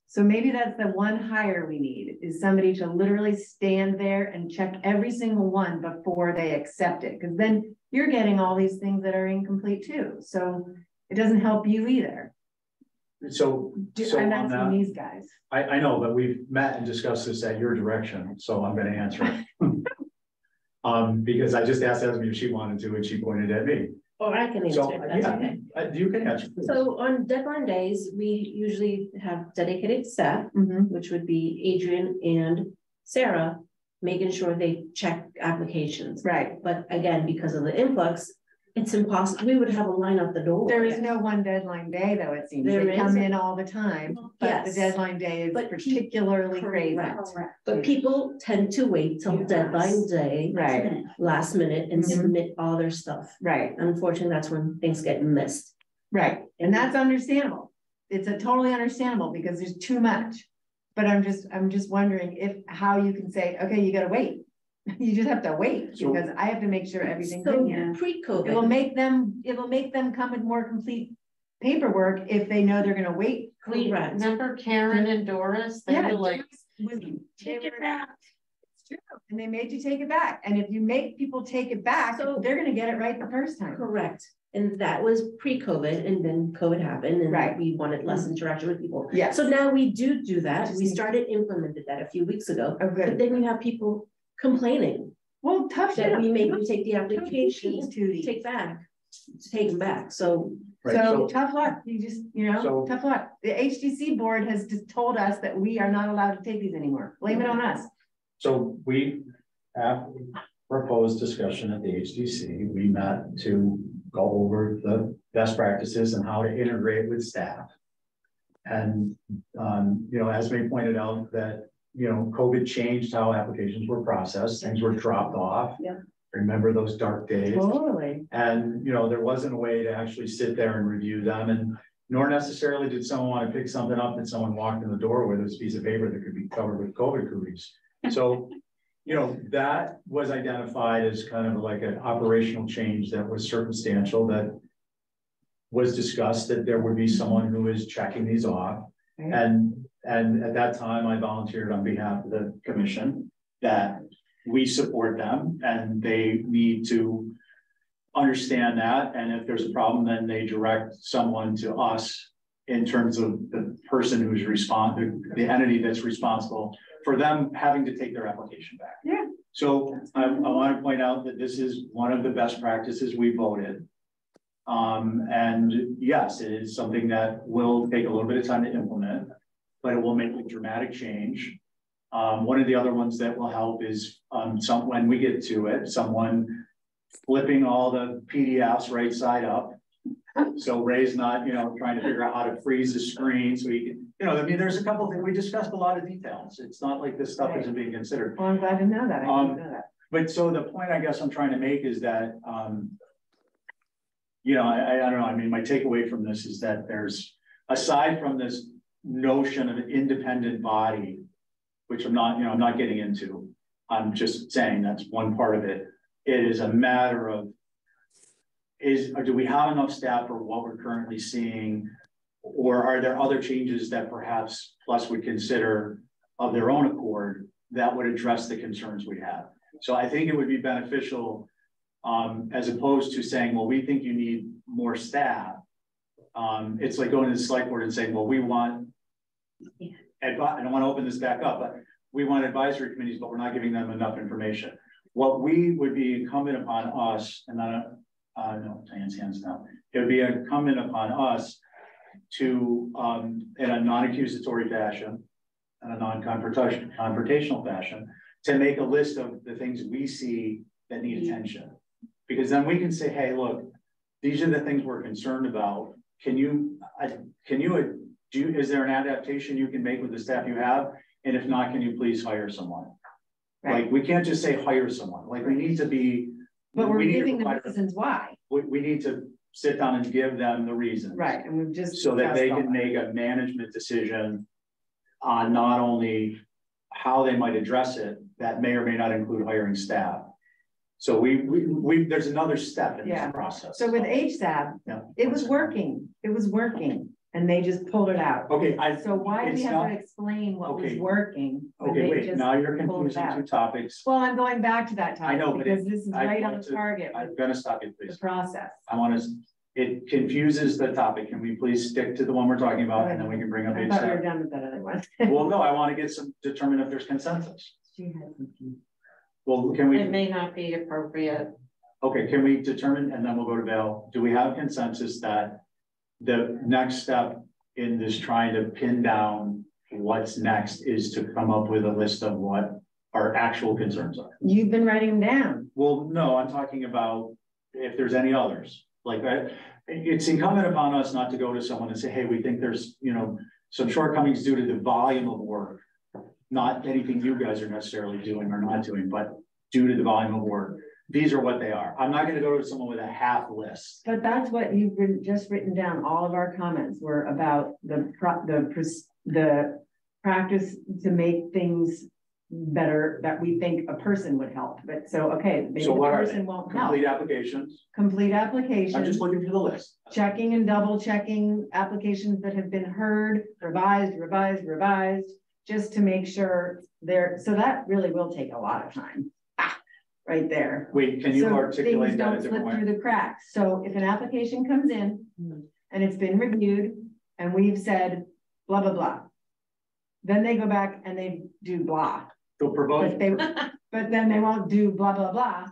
So maybe that's the one hire we need, is somebody to literally stand there and check every single one before they accept it. Because then you're getting all these things that are incomplete too. So it doesn't help you either. So I'm asking these guys. I know, but we've met and discussed this at your direction, so I'm going to answer it. Because I just asked Esme if she wanted to, and she pointed at me. Or I can answer So, it, that's yeah, okay. You can answer. Please. So on deadline days, we usually have dedicated staff, which would be Adrian and Sarah, making sure they check applications. Right. But again, because of the influx, it's impossible. We would have a line out the door. There is no one deadline day, though, it seems. They come in all the time, but the deadline day is particularly crazy. But people tend to wait till deadline day, right, last minute, and submit all their stuff. Right. Unfortunately, that's when things get missed. Right, and that's understandable. It's totally understandable because there's too much. But I'm just wondering how you can say, okay, you got to wait. You just have to wait because I have to make sure everything's in here. Pre-COVID, it will make them come with more complete paperwork if they know they're going to wait. Remember Karen and Doris? They were like, take it back. It's true, and they made you take it back. And if you make people take it back, so they're going to get it right the first time. Correct. And that was pre-COVID, and then COVID happened, and we wanted less interaction with people. Yeah. So now we do that. We started implemented that a few weeks ago. Oh, good. But then you have people complaining. Well, tough that we make you take the applications to take them back. So tough luck. Tough luck. The HDC board has just told us that we are not allowed to take these anymore. Blame it on us. So we have proposed discussion at the HDC. We met to go over the best practices and how to integrate with staff. And Esme pointed out that COVID changed how applications were processed. Things were dropped off. Yeah. Remember those dark days? Totally. And there wasn't a way to actually sit there and review them, and nor necessarily did someone want to pick something up that someone walked in the door with, this piece of paper that could be covered with COVID cookies. So, that was identified as kind of like an operational change that was circumstantial, that was discussed, that there would be someone who is checking these off. And at that time, I volunteered on behalf of the commission that we support them and they need to understand that. And if there's a problem, then they direct someone to us in terms of the person who's the entity that's responsible for them having to take their application back. Yeah. So I want to point out that this is one of the best practices we voted. And yes, it is something that will take a little bit of time to implement, but it will make a dramatic change. One of the other ones that will help is when we get to it, someone flipping all the PDFs right side up. So Ray's not, trying to figure out how to freeze the screen so he can, there's a couple of things. We discussed a lot of details. It's not like this stuff isn't being considered. Well, I'm glad to know that. I didn't know that. But so the point I guess I'm trying to make is that, you know, I don't know, I mean, my takeaway from this is that there's, aside from this notion of an independent body, which I'm not, you know, I'm not getting into, I'm just saying that's one part of it. It is a matter of, do we have enough staff for what we're currently seeing? Or are there other changes that perhaps Plus would consider of their own accord that would address the concerns we have? So I think it would be beneficial, as opposed to saying, well, we think you need more staff. It's like going to the select board and saying, well, we want, I don't want to open this back up, but we want advisory committees, but we're not giving them enough information. What we would be incumbent upon us, and no, Diane's hands down. It would be incumbent upon us to, in a non-accusatory fashion, and a non-confrontational fashion, to make a list of the things we see that need attention. Because then we can say, hey, look, these are the things we're concerned about. Is there an adaptation you can make with the staff you have? And if not, can you please hire someone? Right. Like, we can't just say hire someone. Like, we need to be, but we're giving them reasons why. We need to sit down and give them the reasons. Right, and we've just so that they can make a management decision on not only how they might address it, that may or may not include hiring staff. So there's another step in this process. So with HSAB, it was working. It was working. And they just pulled it out. Okay. So why do we have to explain what was working? Okay, wait, now you're confusing two topics. Well, I'm going back to that topic. I know, but because this is right on target. I'm gonna stop you, please. The process. I want to, it confuses the topic. Can we please stick to the one we're talking about, and then we can bring up I thought we were done with that other one. Well, no, I want to get determine if there's consensus. Well, can we? It may not be appropriate. Okay, can we determine, and then we'll go to Val. Do we have consensus that the next step in this trying to pin down what's next is to come up with a list of what our actual concerns are? You've been writing them down. Well, no, I'm talking about if there's any others. Like, it's incumbent upon us not to go to someone and say, hey, we think there's, you know, some shortcomings due to the volume of work, not anything you guys are necessarily doing or not doing, but due to the volume of work. These are what they are. I'm not going to go to someone with a half list. But that's what you've just written down. All of our comments were about the practice to make things better that we think a person would help. But so, okay, maybe so the person won't help. Complete applications. Complete applications. I'm just looking for the list. Checking and double checking applications that have been heard, revised, just to make sure they're, so that really will take a lot of time. Right there. Wait, can you articulate that? Things don't slip through the cracks. So if an application comes in and it's been reviewed and we've said blah, blah, blah, then they go back and they do blah. But then they won't do blah, blah, blah.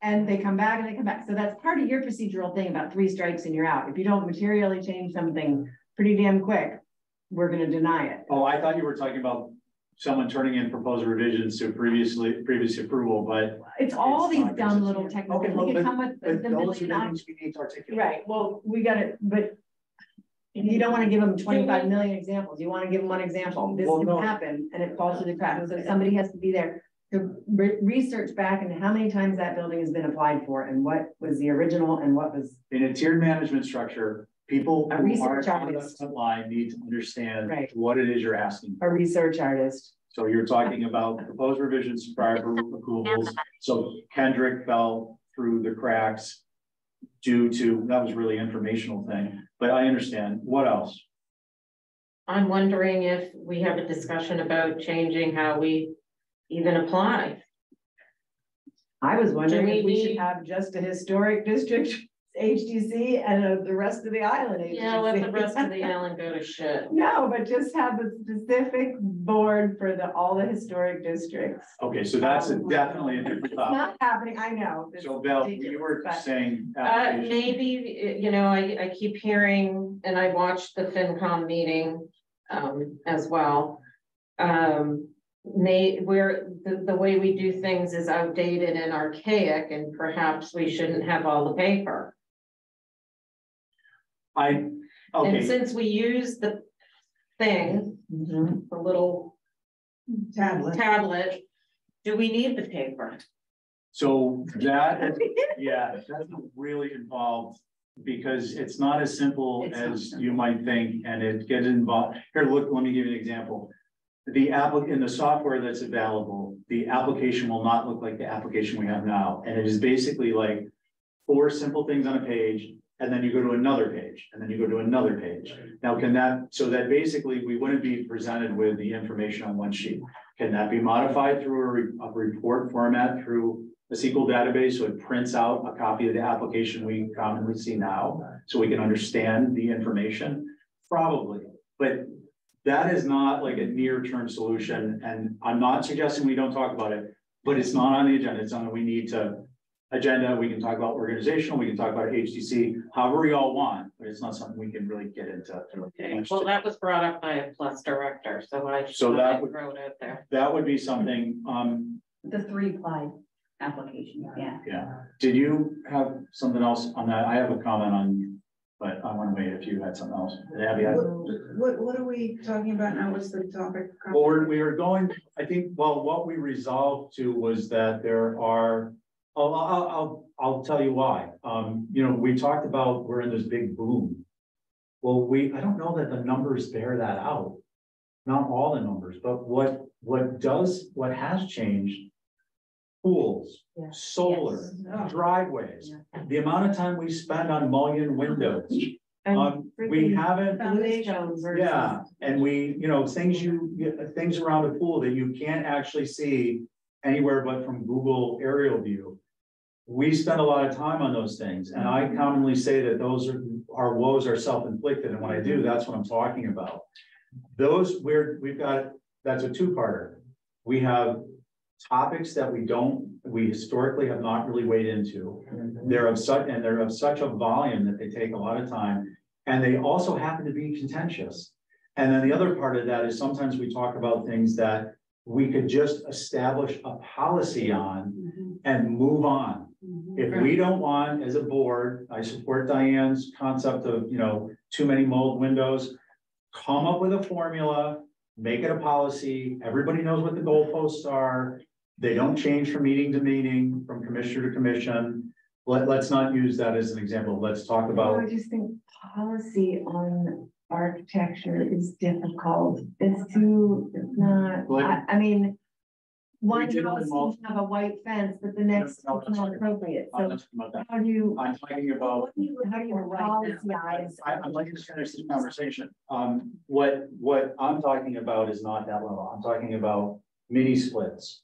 And they come back and they come back. So that's part of your procedural thing about 3 strikes and you're out. If you don't materially change something pretty damn quick, we're going to deny it. Oh, I thought you were talking about someone turning in proposed revisions to previous approval, but it's all these dumb little technical. Okay, we can come with the those are the things we need to articulate. Right. Well, we got it, but you don't want to give them 25 million examples. You want to give them one example. This can happen, and it falls through the cracks. So somebody has to be there to research back into how many times that building has been applied for, and what was the original, and what was in a tiered management structure. People who are on the line need to understand what it is you're asking for. A research artist. So you're talking about proposed revisions prior to approvals. So Kendrick fell through the cracks due to, that was really informational thing, but I understand. What else? I'm wondering if we have a discussion about changing how we even apply. I was wondering if we should have just a historic district HDC and the rest of the island HDC. Yeah, let the rest of the island go to shit. No, but just have a specific board for all the historic districts. Okay, so that's definitely a different topic. It's not happening, I know. So Belle, you were saying maybe, you know, I keep hearing, and I watched the FinCom meeting as well. Where the way we do things is outdated and archaic, and perhaps we shouldn't have all the paper. And since we use the thing, the little tablet, do we need the paper? So that, yeah, that's really involved because it's not as simple as you might think, and it gets involved. Here, look, let me give you an example. The in the software that's available, the application will not look like the application we have now. And it is basically like 4 simple things on a page, and then you go to another page, and then you go to another page. Now, can that, so that basically we wouldn't be presented with the information on one sheet. Can that be modified through a report format through a SQL database, so it prints out a copy of the application we commonly see now, so we can understand the information? Probably, but that is not like a near-term solution, and I'm not suggesting we don't talk about it, but it's not on the agenda. It's something we need to agenda. We can talk about organizational, we can talk about HTC, however we all want, but it's not something we can really get into. Okay. Well, that was brought up by a plus director, so I throw it out there. That would be something. The 3-ply application, yeah. Yeah. Did you have something else on that? I have a comment on, but I want to wait if you had something else. Abby, what are we talking about now? What's the topic? Well, we are going, I think, well, what we resolved to was that there are, I'll tell you why. You know, we talked about we're in this big boom. Well, I don't know that the numbers bear that out. Not all the numbers, but what has changed, pools, solar, driveways, the amount of time we spend on mullion windows. We haven't, yeah, and we, you know, things around a pool that you can't actually see anywhere but from Google aerial view. We spend a lot of time on those things, and I commonly say that those our woes are self-inflicted, and when I do, that's what I'm talking about. Those we've got, that's a 2-parter. We have topics that we historically have not really weighed into. They're of such a volume that they take a lot of time, and they also happen to be contentious. And then the other part of that is sometimes we talk about things that we could just establish a policy on and move on. If we don't want, as a board, I support Diane's concept of, you know, too many mold windows. Come up with a formula, make it a policy. Everybody knows what the goalposts are. They don't change from meeting to meeting, from commissioner to commission. Let's not use that as an example. Let's talk about. I just think policy on architecture is difficult. It's not, I mean, one house can have a white fence, but the next is not appropriate. So how do you? I'm talking about. How do you policyze? I'd like to finish this conversation. What I'm talking about is not that level. I'm talking about mini splits.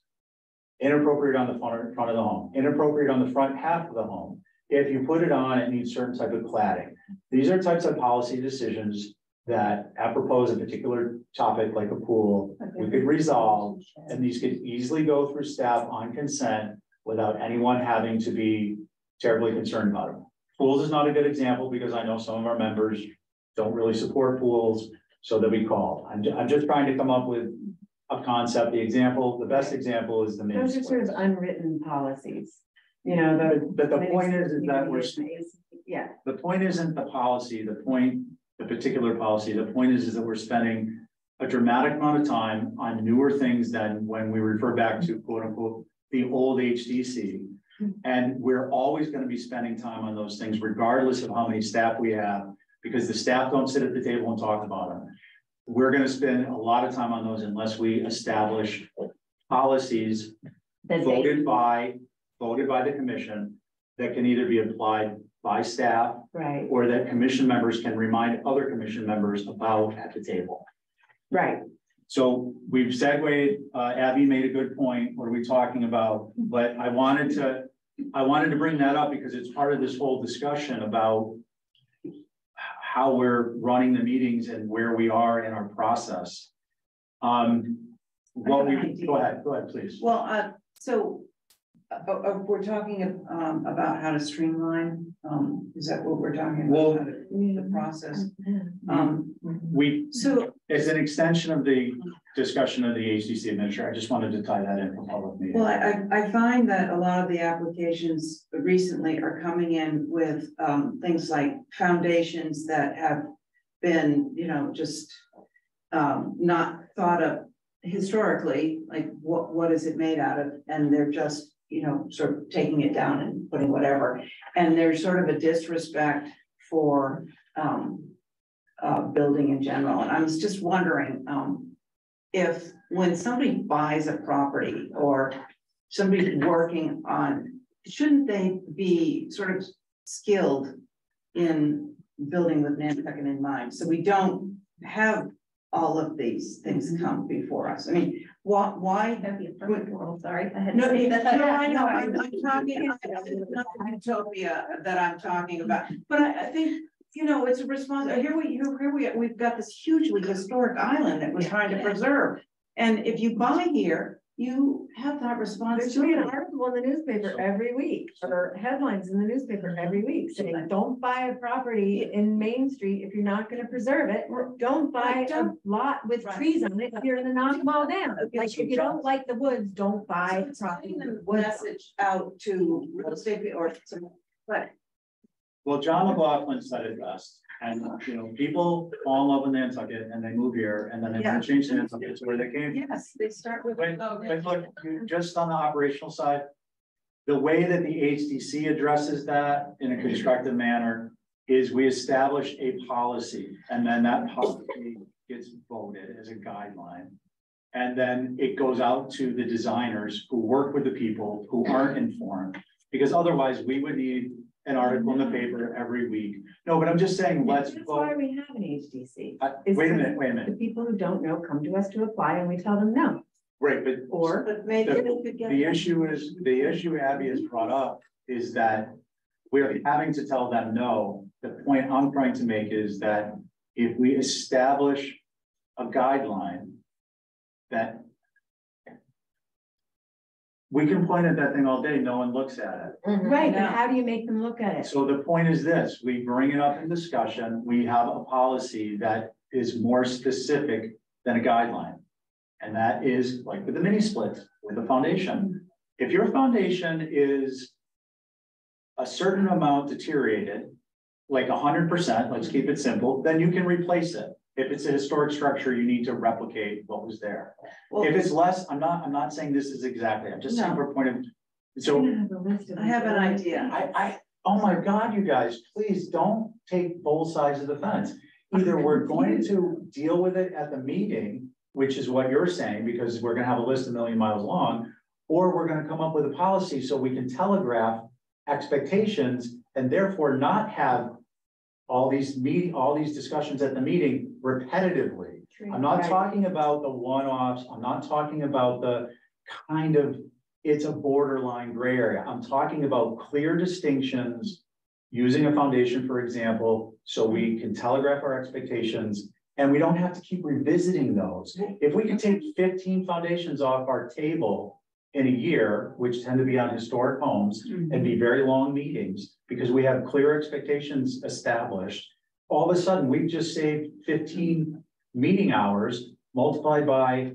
Inappropriate on the front of the home. Inappropriate on the front half of the home. If you put it on, it needs certain type of cladding. These are types of policy decisions that, apropos a particular topic like a pool, we could resolve, and these could easily go through staff on consent without anyone having to be terribly concerned about it. Pools is not a good example because I know some of our members don't really support pools, so they'll be called. I'm just trying to come up with a concept. The best example is the mini Those are sort of unwritten policies, you know. But the point is that the point isn't the policy. The particular policy. The point is that we're spending a dramatic amount of time on newer things than when we refer back to quote unquote the old HDC. And we're always going to be spending time on those things, regardless of how many staff we have, because the staff don't sit at the table and talk about them. We're going to spend a lot of time on those unless we establish policies voted by the commission that can either be applied by staff, right, or that commission members can remind other commission members about at the table. Right. So we've segued, Abby made a good point. What are we talking about? But I wanted to bring that up because it's part of this whole discussion about how we're running the meetings and where we are in our process. Go ahead, please. Well, so we're talking about how to streamline. Is that what we're talking about? The process. So as an extension of the discussion of the HDC administrator, I just wanted to tie that in for public meeting. Well, I find that a lot of the applications recently are coming in with things like foundations that have been, you know, just not thought of historically, like what is it made out of, and they're just, sort of taking it down and putting whatever. And there's sort of a disrespect for building in general. And I was just wondering if when somebody buys a property or somebody's working on, shouldn't they be sort of skilled in building with Nantucket in mind? So we don't have all of these things come before us. I mean, why? That'd be a perfect world, sorry. I had No, to say that. I know, I'm talking, it's not utopia that I'm talking about, but I think, it's a response. Here we've got this hugely historic island that we're trying to preserve. And if you buy here, you have that responsibility. There should be an article in the newspaper every week, or headlines in the newspaper every week saying, don't buy a property in Main Street if you're not gonna preserve it. Don't buy a lot with trees on it if you're gonna knock them all down. Like, if you don't like the woods, don't buy property. Message out to real estate or some, but. Well, John McLaughlin said it best, and people fall in love with Nantucket and they move here, and then they want to change Nantucket to where they came. Yes, they start with. But look, just on the operational side, the way that the HDC addresses that in a constructive manner is we establish a policy, and then that policy gets voted as a guideline. And then it goes out to the designers who work with the people who aren't informed, because otherwise we would need an article in the paper every week. No, but I'm just saying, let's That's vote. why we have an HDC. Wait a minute. The people who don't know come to us to apply and we tell them no. Right, but But maybe we could get. the issue Abby has brought up is that we're having to tell them no. The point I'm trying to make is that if we establish a guideline that we can point at that thing all day, no one looks at it. Right, but how do you make them look at it? So the point is this, we bring it up in discussion, we have a policy that is more specific than a guideline. And that is like with the mini splits, with the foundation. If your foundation is a certain amount deteriorated, like 100%, let's keep it simple, then you can replace it. If it's a historic structure, you need to replicate what was there. Well, if it's less, I'm not saying this is exactly, I'm just saying for point of, so I have an idea. Oh my God, you guys, please don't take both sides of the fence. Either we're going to deal with it at the meeting, which is what you're saying, because we're gonna have a list 1,000,000 miles long, or we're gonna come up with a policy so we can telegraph expectations and therefore not have all these discussions at the meeting repetitively. I'm not talking about the one-offs. I'm not talking about the kind of, it's a borderline gray area. I'm talking about clear distinctions using a foundation, for example, so we can telegraph our expectations and we don't have to keep revisiting those. If we can take 15 foundations off our table in a year, which tend to be on historic homes and be very long meetings, because we have clear expectations established, all of a sudden we've just saved 15 meeting hours multiplied by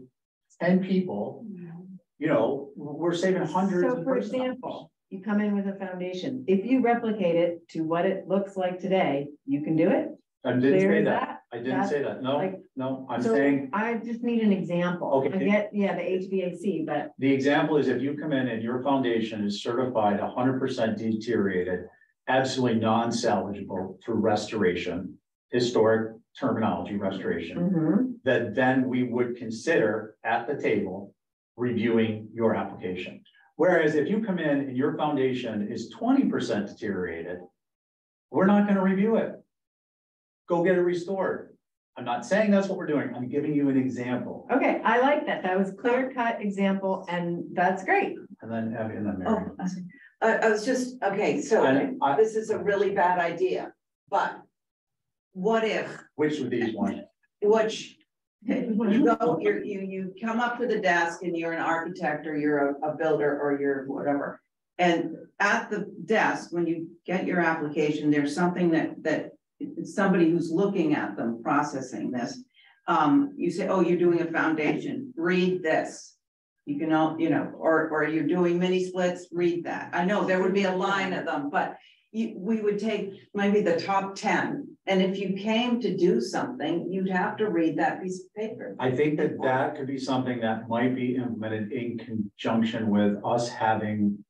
10 people. We're saving hundreds. So for example, you come in with a foundation. If you replicate it to what it looks like today, you can do it? I didn't say that. I didn't say that. No, I'm saying. I just need an example. Okay. I get, the HVAC, but. The example is if you come in and your foundation is certified 100% deteriorated, absolutely non-salvageable through restoration, historic terminology restoration, that then we would consider at the table reviewing your application. Whereas if you come in and your foundation is 20% deteriorated, we're not going to review it. Go get it restored. I'm not saying that's what we're doing. I'm giving you an example. Okay, I like that. That was clear-cut example, and that's great. And then Abby and then Mary. I was just, okay, so this is a really bad idea, but what if? Which of these ones? You come up to the desk and you're an architect or you're a builder or you're whatever. And at the desk, when you get your application, there's something that somebody who's looking at them, processing this. You say, oh, you're doing a foundation, read this. You can all, or you're doing mini splits, read that. I know there would be a line of them, but we would take maybe the top 10. And if you came to do something, you'd have to read that piece of paper. I think that could be something that might be implemented in conjunction with us having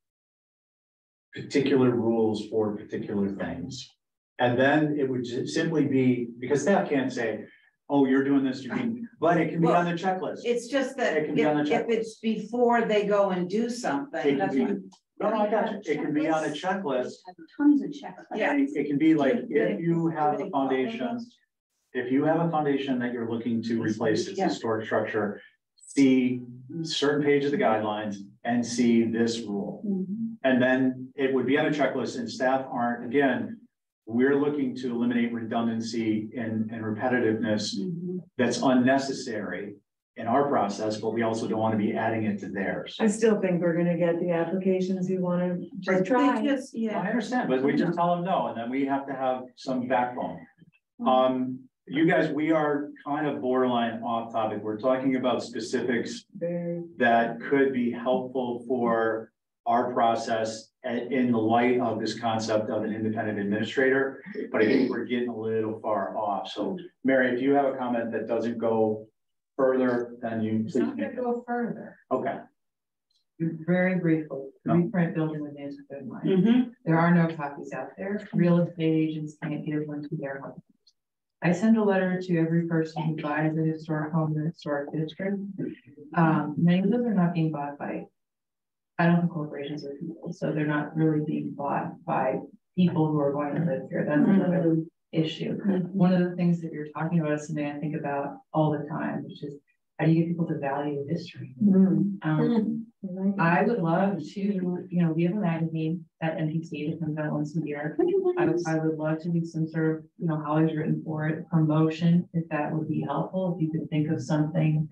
particular rules for particular things. And then it would just simply be, because staff can't say, oh, you're doing this, you're being, but it can be on the checklist. It's just that It can be on the if it's before they go and do something. It can be, no, I got you. It can be on a checklist. Tons of checklists. Yeah. It can be like, if you have a foundation, that you're looking to replace its historic structure, see certain page of the guidelines and see this rule. And then it would be on a checklist, and staff aren't, again, we're looking to eliminate redundancy and repetitiveness that's unnecessary in our process, but we also don't want to be adding it to theirs. I still think we're gonna get the applications who wanna just try. I understand, but we just tell them no, and then we have to have some backbone. You guys, we are kind of borderline off topic. We're talking about specifics that could be helpful for our process in the light of this concept of an independent administrator, but I think we're getting a little far off. So Mary, if you have a comment that doesn't go further, then you It's not gonna go further. Okay. Very briefly, the reprint building with is a good one. There are no copies out there. Real estate agents can't give one to their home. I send a letter to every person who buys a historic home in the historic district. Many of them are not being bought by, I don't think corporations are people, so they're not really being bought by people who are going to live here. That's another issue. One of the things that you're talking about is something I think about all the time, which is how do you get people to value history? I would love to, we have a magazine at NPC that comes out once a year. I would love to do some sort of, Holly's written for it, promotion, if that would be helpful. If you could think of something,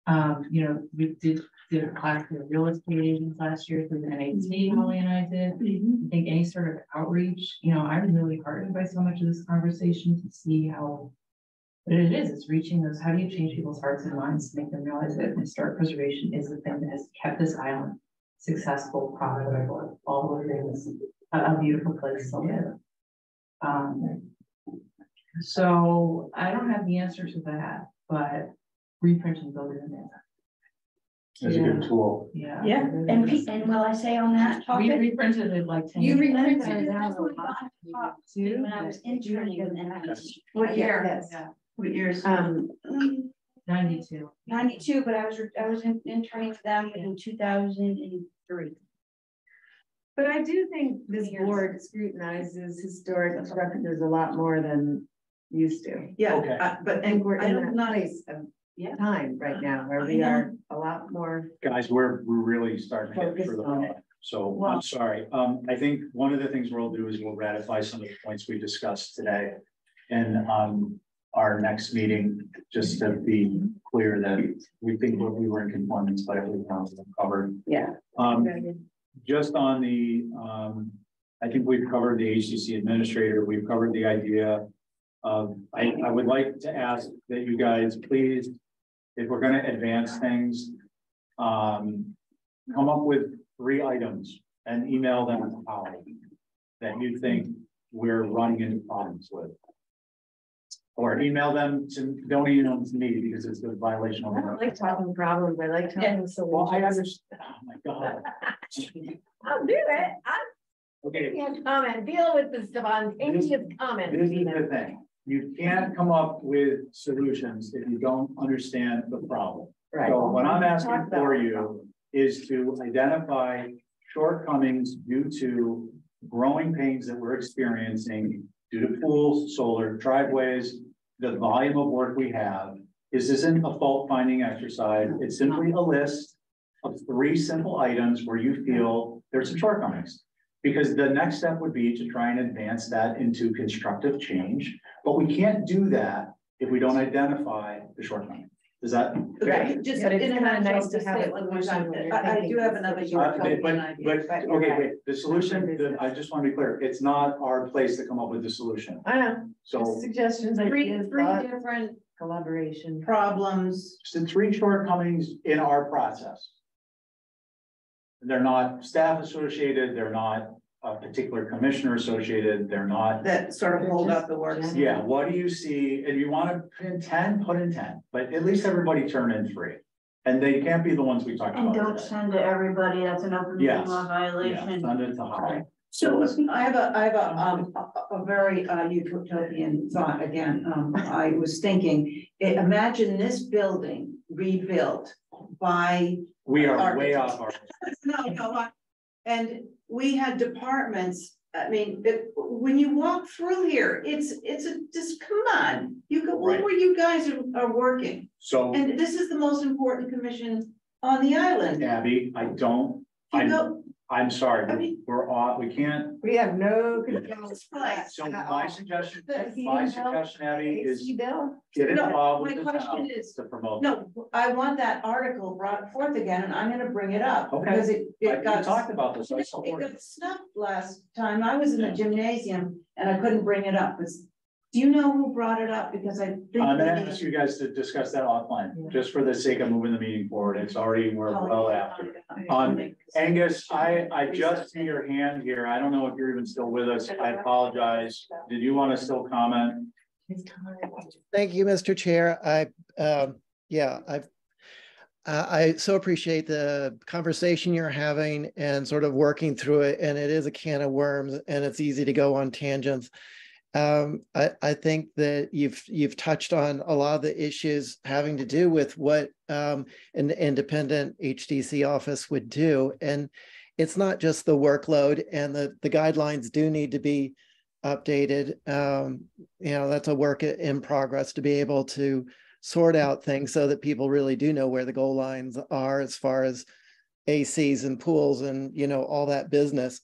we did a class with real estate agents last year through the NAT, Holly and I did. I think any sort of outreach, I'm really heartened by so much of this conversation to see how, but it is, it's reaching those, how do you change people's hearts and minds to make them realize that historic preservation is the thing that has kept this island successful, profitable, all the things, a beautiful place to live. So I don't have the answer to that, but reprint and building it in. It's a good tool. Yeah, and will I say on that topic? We reprinted it like 10 You years ago. reprinted it when I was interning in that. What year? What years? 92. 92, but I was interning for them in 2003. But I do think this board scrutinizes historic structures a lot more than used to. Yeah, okay. But And we're in don't that place of time right now where we are a lot more. Guys, we're really starting to get through the on it. So I'm sorry. I think one of the things we'll do is we'll ratify some of the points we discussed today. And our next meeting, just to be clear that we think we were in conformance, but everything else is covered. Yeah. Just on the, I think we've covered the HCC administrator. We've covered the idea of, I would like to ask that you guys please, if we're going to advance things, come up with 3 items and email them to Holly that you think we're running into problems with. Or email them to, don't email them to me because it's a violation of. I don't like talking problems. I like talking solutions. Well, I understand. Oh my God. I'll do it. Okay. Can't comment. Deal with the spontaneous comment. This is the thing. You can't come up with solutions if you don't understand the problem. Right. So what I'm asking for you is to identify shortcomings due to growing pains that we're experiencing due to pools, solar, driveways, the volume of work we have. This isn't a fault finding exercise. It's simply a list of 3 simple items where you feel there's some shortcomings. Because the next step would be to try and advance that into constructive change. But we can't do that if we don't identify the shortcomings. Is that? okay? Just But it's in a kinda nutshell, nice to to have say a it one more solution time. when you're I thinking do have it's another. a But okay, wait, the solution, I just want to be clear, it's not our place to come up with the solution. I know. So Suggestions, Three ideas, different collaboration. problems. the 3 shortcomings in our process. They're not staff associated, they're not a particular commissioner associated, they're not. That sort of hold up the work. Yeah, what do you see? If you want to put in 10, but at least everybody turn in 3. And they can't be the ones we talked And about don't today. send to everybody, that's an open meeting Yes. law Yeah, violation. send it to Holly. So I have a very utopian thought again. I was thinking, imagine this building rebuilt by. We are way off our. No, and we had departments, I mean, when you walk through here, just, come on. You go, look Right. where you guys are working. So And this is the most important commission on the island. Abby, I'm sorry, I mean- we're off, we can't. We have no control. So my suggestion, The heating Abby, is bill. get No, involved my with the question town is- to promote. No, I want that article brought forth again, and I'm gonna bring it up. Okay. Because We it got. talked about this. I It support it. got snubbed last time. I was in the Yeah. gymnasium and I couldn't bring it up. Do you know who brought it up? Because I think. I'm gonna maybe- ask you guys to discuss that offline, Yeah. just for the sake of moving the meeting forward. It's already, we're well after. Angus, I just see your hand here. I don't know if you're even still with us. I apologize. Did you want to still comment? Thank you, Mr. Chair. I so appreciate the conversation you're having and sort of working through it. And it is a can of worms and it's easy to go on tangents. I think that you've touched on a lot of the issues having to do with what an independent HDC office would do. And it's not just the workload, and the guidelines do need to be updated. That's a work in progress to be able to sort out things so that people really do know where the goal lines are as far as ACs and pools and, all that business.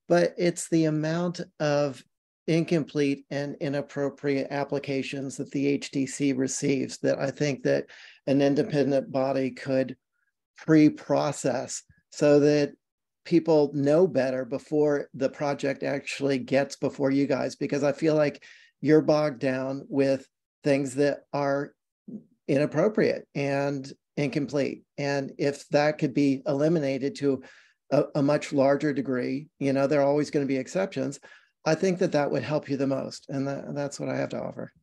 But it's the amount of incomplete and inappropriate applications that the HDC receives that I think that an independent body could pre-process so that people know better before the project actually gets before you guys, because I feel like you're bogged down with things that are inappropriate and incomplete. And if that could be eliminated to a much larger degree, there are always going to be exceptions. I think that would help you the most. And that's what I have to offer.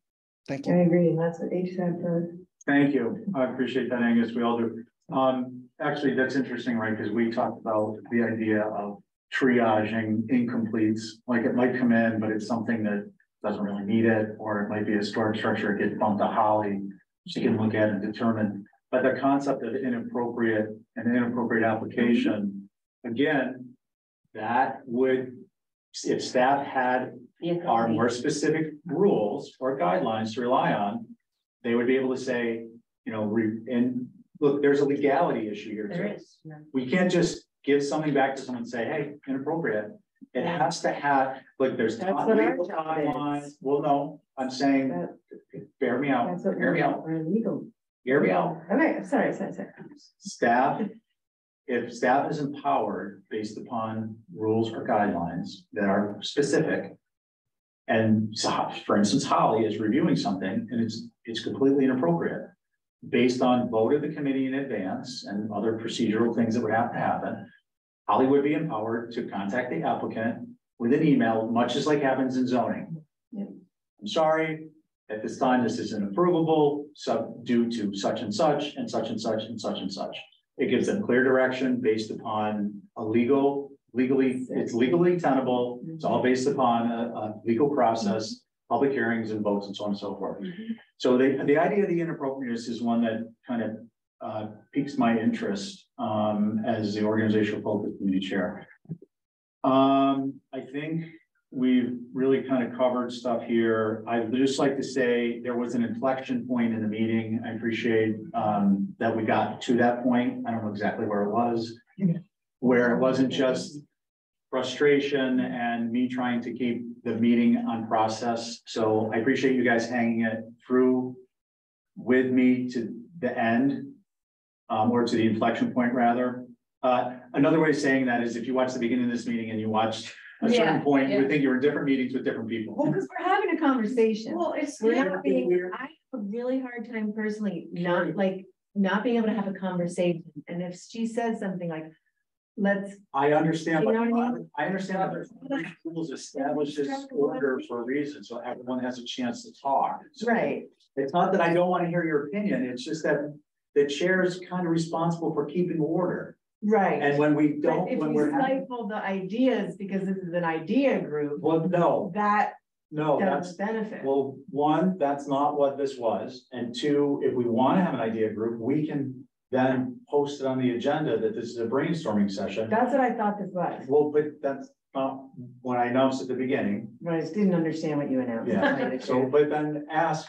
Thank you. I agree. That's what HSAC does. Thank you. I appreciate that, Angus. We all do. Actually, that's interesting, right? Because we talked about the idea of triaging incompletes. Like it might come in, but it's something that doesn't really need it, or it might be a storage structure, it gets bumped to Holly. She can look at and determine. But the concept of inappropriate application, again, that would, if staff had our more specific rules or guidelines to rely on, they would be able to say, and look, there's a legality issue here too. We can't just give something back to someone and say, hey, inappropriate. It has to have, like, there's legal timelines. Well, no, I'm saying, bear me out. Hear me out. Hear me out. Okay, sorry. Staff, if staff is empowered based upon rules or guidelines that are specific, and so, for instance, Holly is reviewing something and it's completely inappropriate, based on vote of the committee in advance and other procedural things that would have to happen, Holly would be empowered to contact the applicant with an email, much as like happens in zoning. Yeah. I'm sorry, at this time, this isn't approvable, due to such and such and such and such and such and such. It gives them clear direction based upon a it's legally tenable. It's all based upon a legal process, public hearings and votes and so on and so forth. So the idea of the inappropriateness is one that kind of piques my interest as the organizational focus committee chair. I think we've really kind of covered stuff here. I'd just like to say there was an inflection point in the meeting. I appreciate that we got to that point. I don't know exactly where it was, where it wasn't just frustration and me trying to keep the meeting on process. So I appreciate you guys hanging it through with me to the end, or to the inflection point rather. Another way of saying that is if you watch the beginning of this meeting and you watched a certain point, you would think you were in different meetings with different people. Well, because we're having a conversation. Well, I have a really hard time personally, not being able to have a conversation. And if she says something like, I understand, you know what I mean? I understand that there's rules established this order for a reason, so everyone has a chance to talk. So Right. it's not that I don't want to hear your opinion, it's just that the chair is kind of responsible for keeping order. Right. And when we But don't, if when we we're having, stifle the ideas, because this is an idea group, well, no, that that's, does benefit. well, one, that's not what this was. And two, if we want to have an idea group, we can then post it on the agenda that this is a brainstorming session. That's what I thought this was. Well, but that's not when I announced at the beginning. But I just didn't understand what you announced. Yeah, so, but then ask,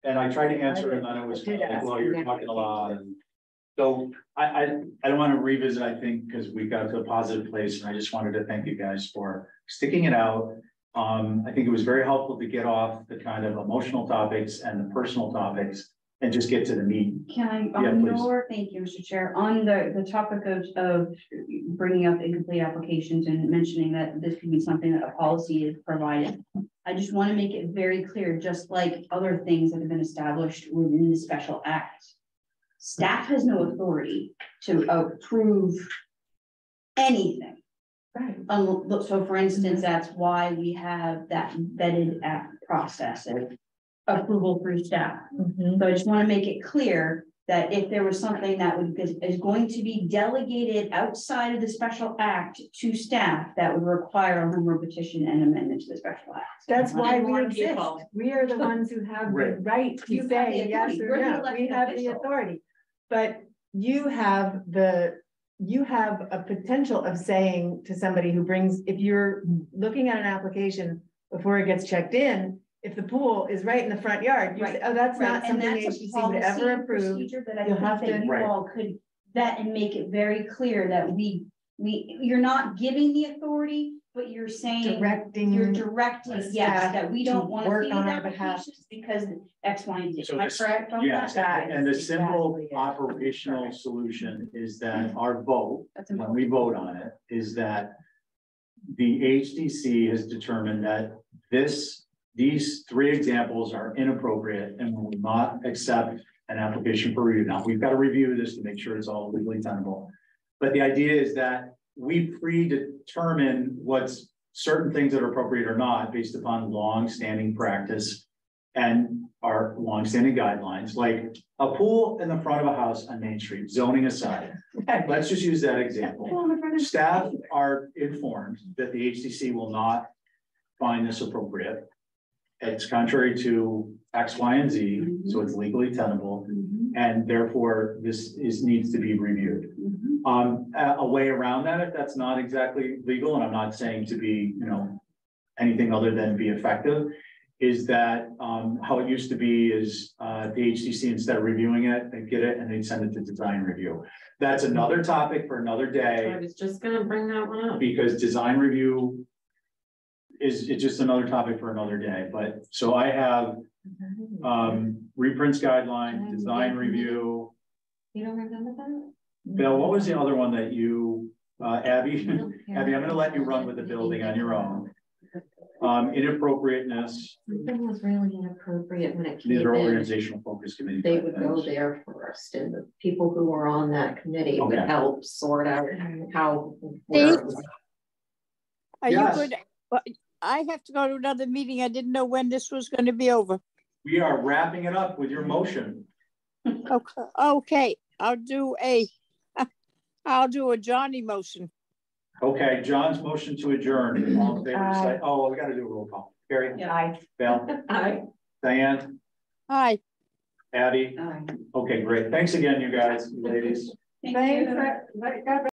and I tried to answer, and then it was, I did like, ask. well, you're talking a lot, and so I don't want to revisit, I think, because we got to a positive place, and I just wanted to thank you guys for sticking it out. I think it was very helpful to get off the kind of emotional topics and the personal topics and just get to the meat. Can I, Yeah, on please. your, thank you, Mr. Chair, on the topic of bringing up incomplete applications and mentioning that this could be something that a policy is provided. I just want to make it very clear, just like other things that have been established within the special act. Staff has no authority to approve anything. Right. So for instance, that's why we have that vetted act process of approval through staff. Mhm. So I just want to make it clear that if there was something that is going to be delegated outside of the special act to staff, that would require a home rule petition and amendment to the special act. That's why we More exist. people. We are the ones who have the Right. right to You have the say yes authority. or We're the no. We elected have the official. authority. But you have a potential of saying to somebody who brings, if you're looking at an application before it gets checked in, if the pool is right in the front yard, you say, oh, that's not Right, and something that's a HDC would policy ever and approve. procedure that I You'll think have that to- you Right. all could vet and make it very clear that you're not giving the authority, but you're saying. Directing. You're directing, yes, staff that we to don't want to work see on these our behalf. applications because X, Y, and Z. So Am I this- correct on Yes, that? and the simple Exactly it. operational solution is that our vote, That's when important. we vote on it, is that the HDC has determined that these three examples are inappropriate and will not accept an application for review. Now, we've got to review this to make sure it's all legally tenable. But the idea is that we predetermine what's certain things that are appropriate or not based upon long-standing practice and our long-standing guidelines, like a pool in the front of a house on Main Street, zoning aside. Let's just use that example. Staff are informed that the HDC will not find this appropriate. It's contrary to X, Y, and Z, so it's legally tenable, and therefore this needs to be reviewed. A way around that, if that's not exactly legal, and I'm not saying to be, anything other than be effective, is that how it used to be is the HDC, instead of reviewing it, they'd get it and they'd send it to design review. That's another topic for another day. I was just gonna bring that one up. Because design review it's just another topic for another day, but so I have reprints guidelines, design review. You don't remember that? Bill, what was the other one that you, Abby? Abby, I'm gonna let you run with the building on your own. Inappropriateness, Something was really inappropriate when it these came are in. organizational focus committee. They would go there first, and the people who were on that committee would Okay. help sort out how. Steve? Are you Yes. good? Well, I have to go to another meeting. I didn't know when this was going to be over. We are wrapping it up with your motion. Okay, I'll do a Johnny motion. Okay, John's motion to adjourn. All in favor, say, oh, we gotta do a roll call. Carrie? Aye. Bill? Aye. Diane? Hi. Abby? Okay, great. Thanks again, you guys, ladies. Thank you. Thanks.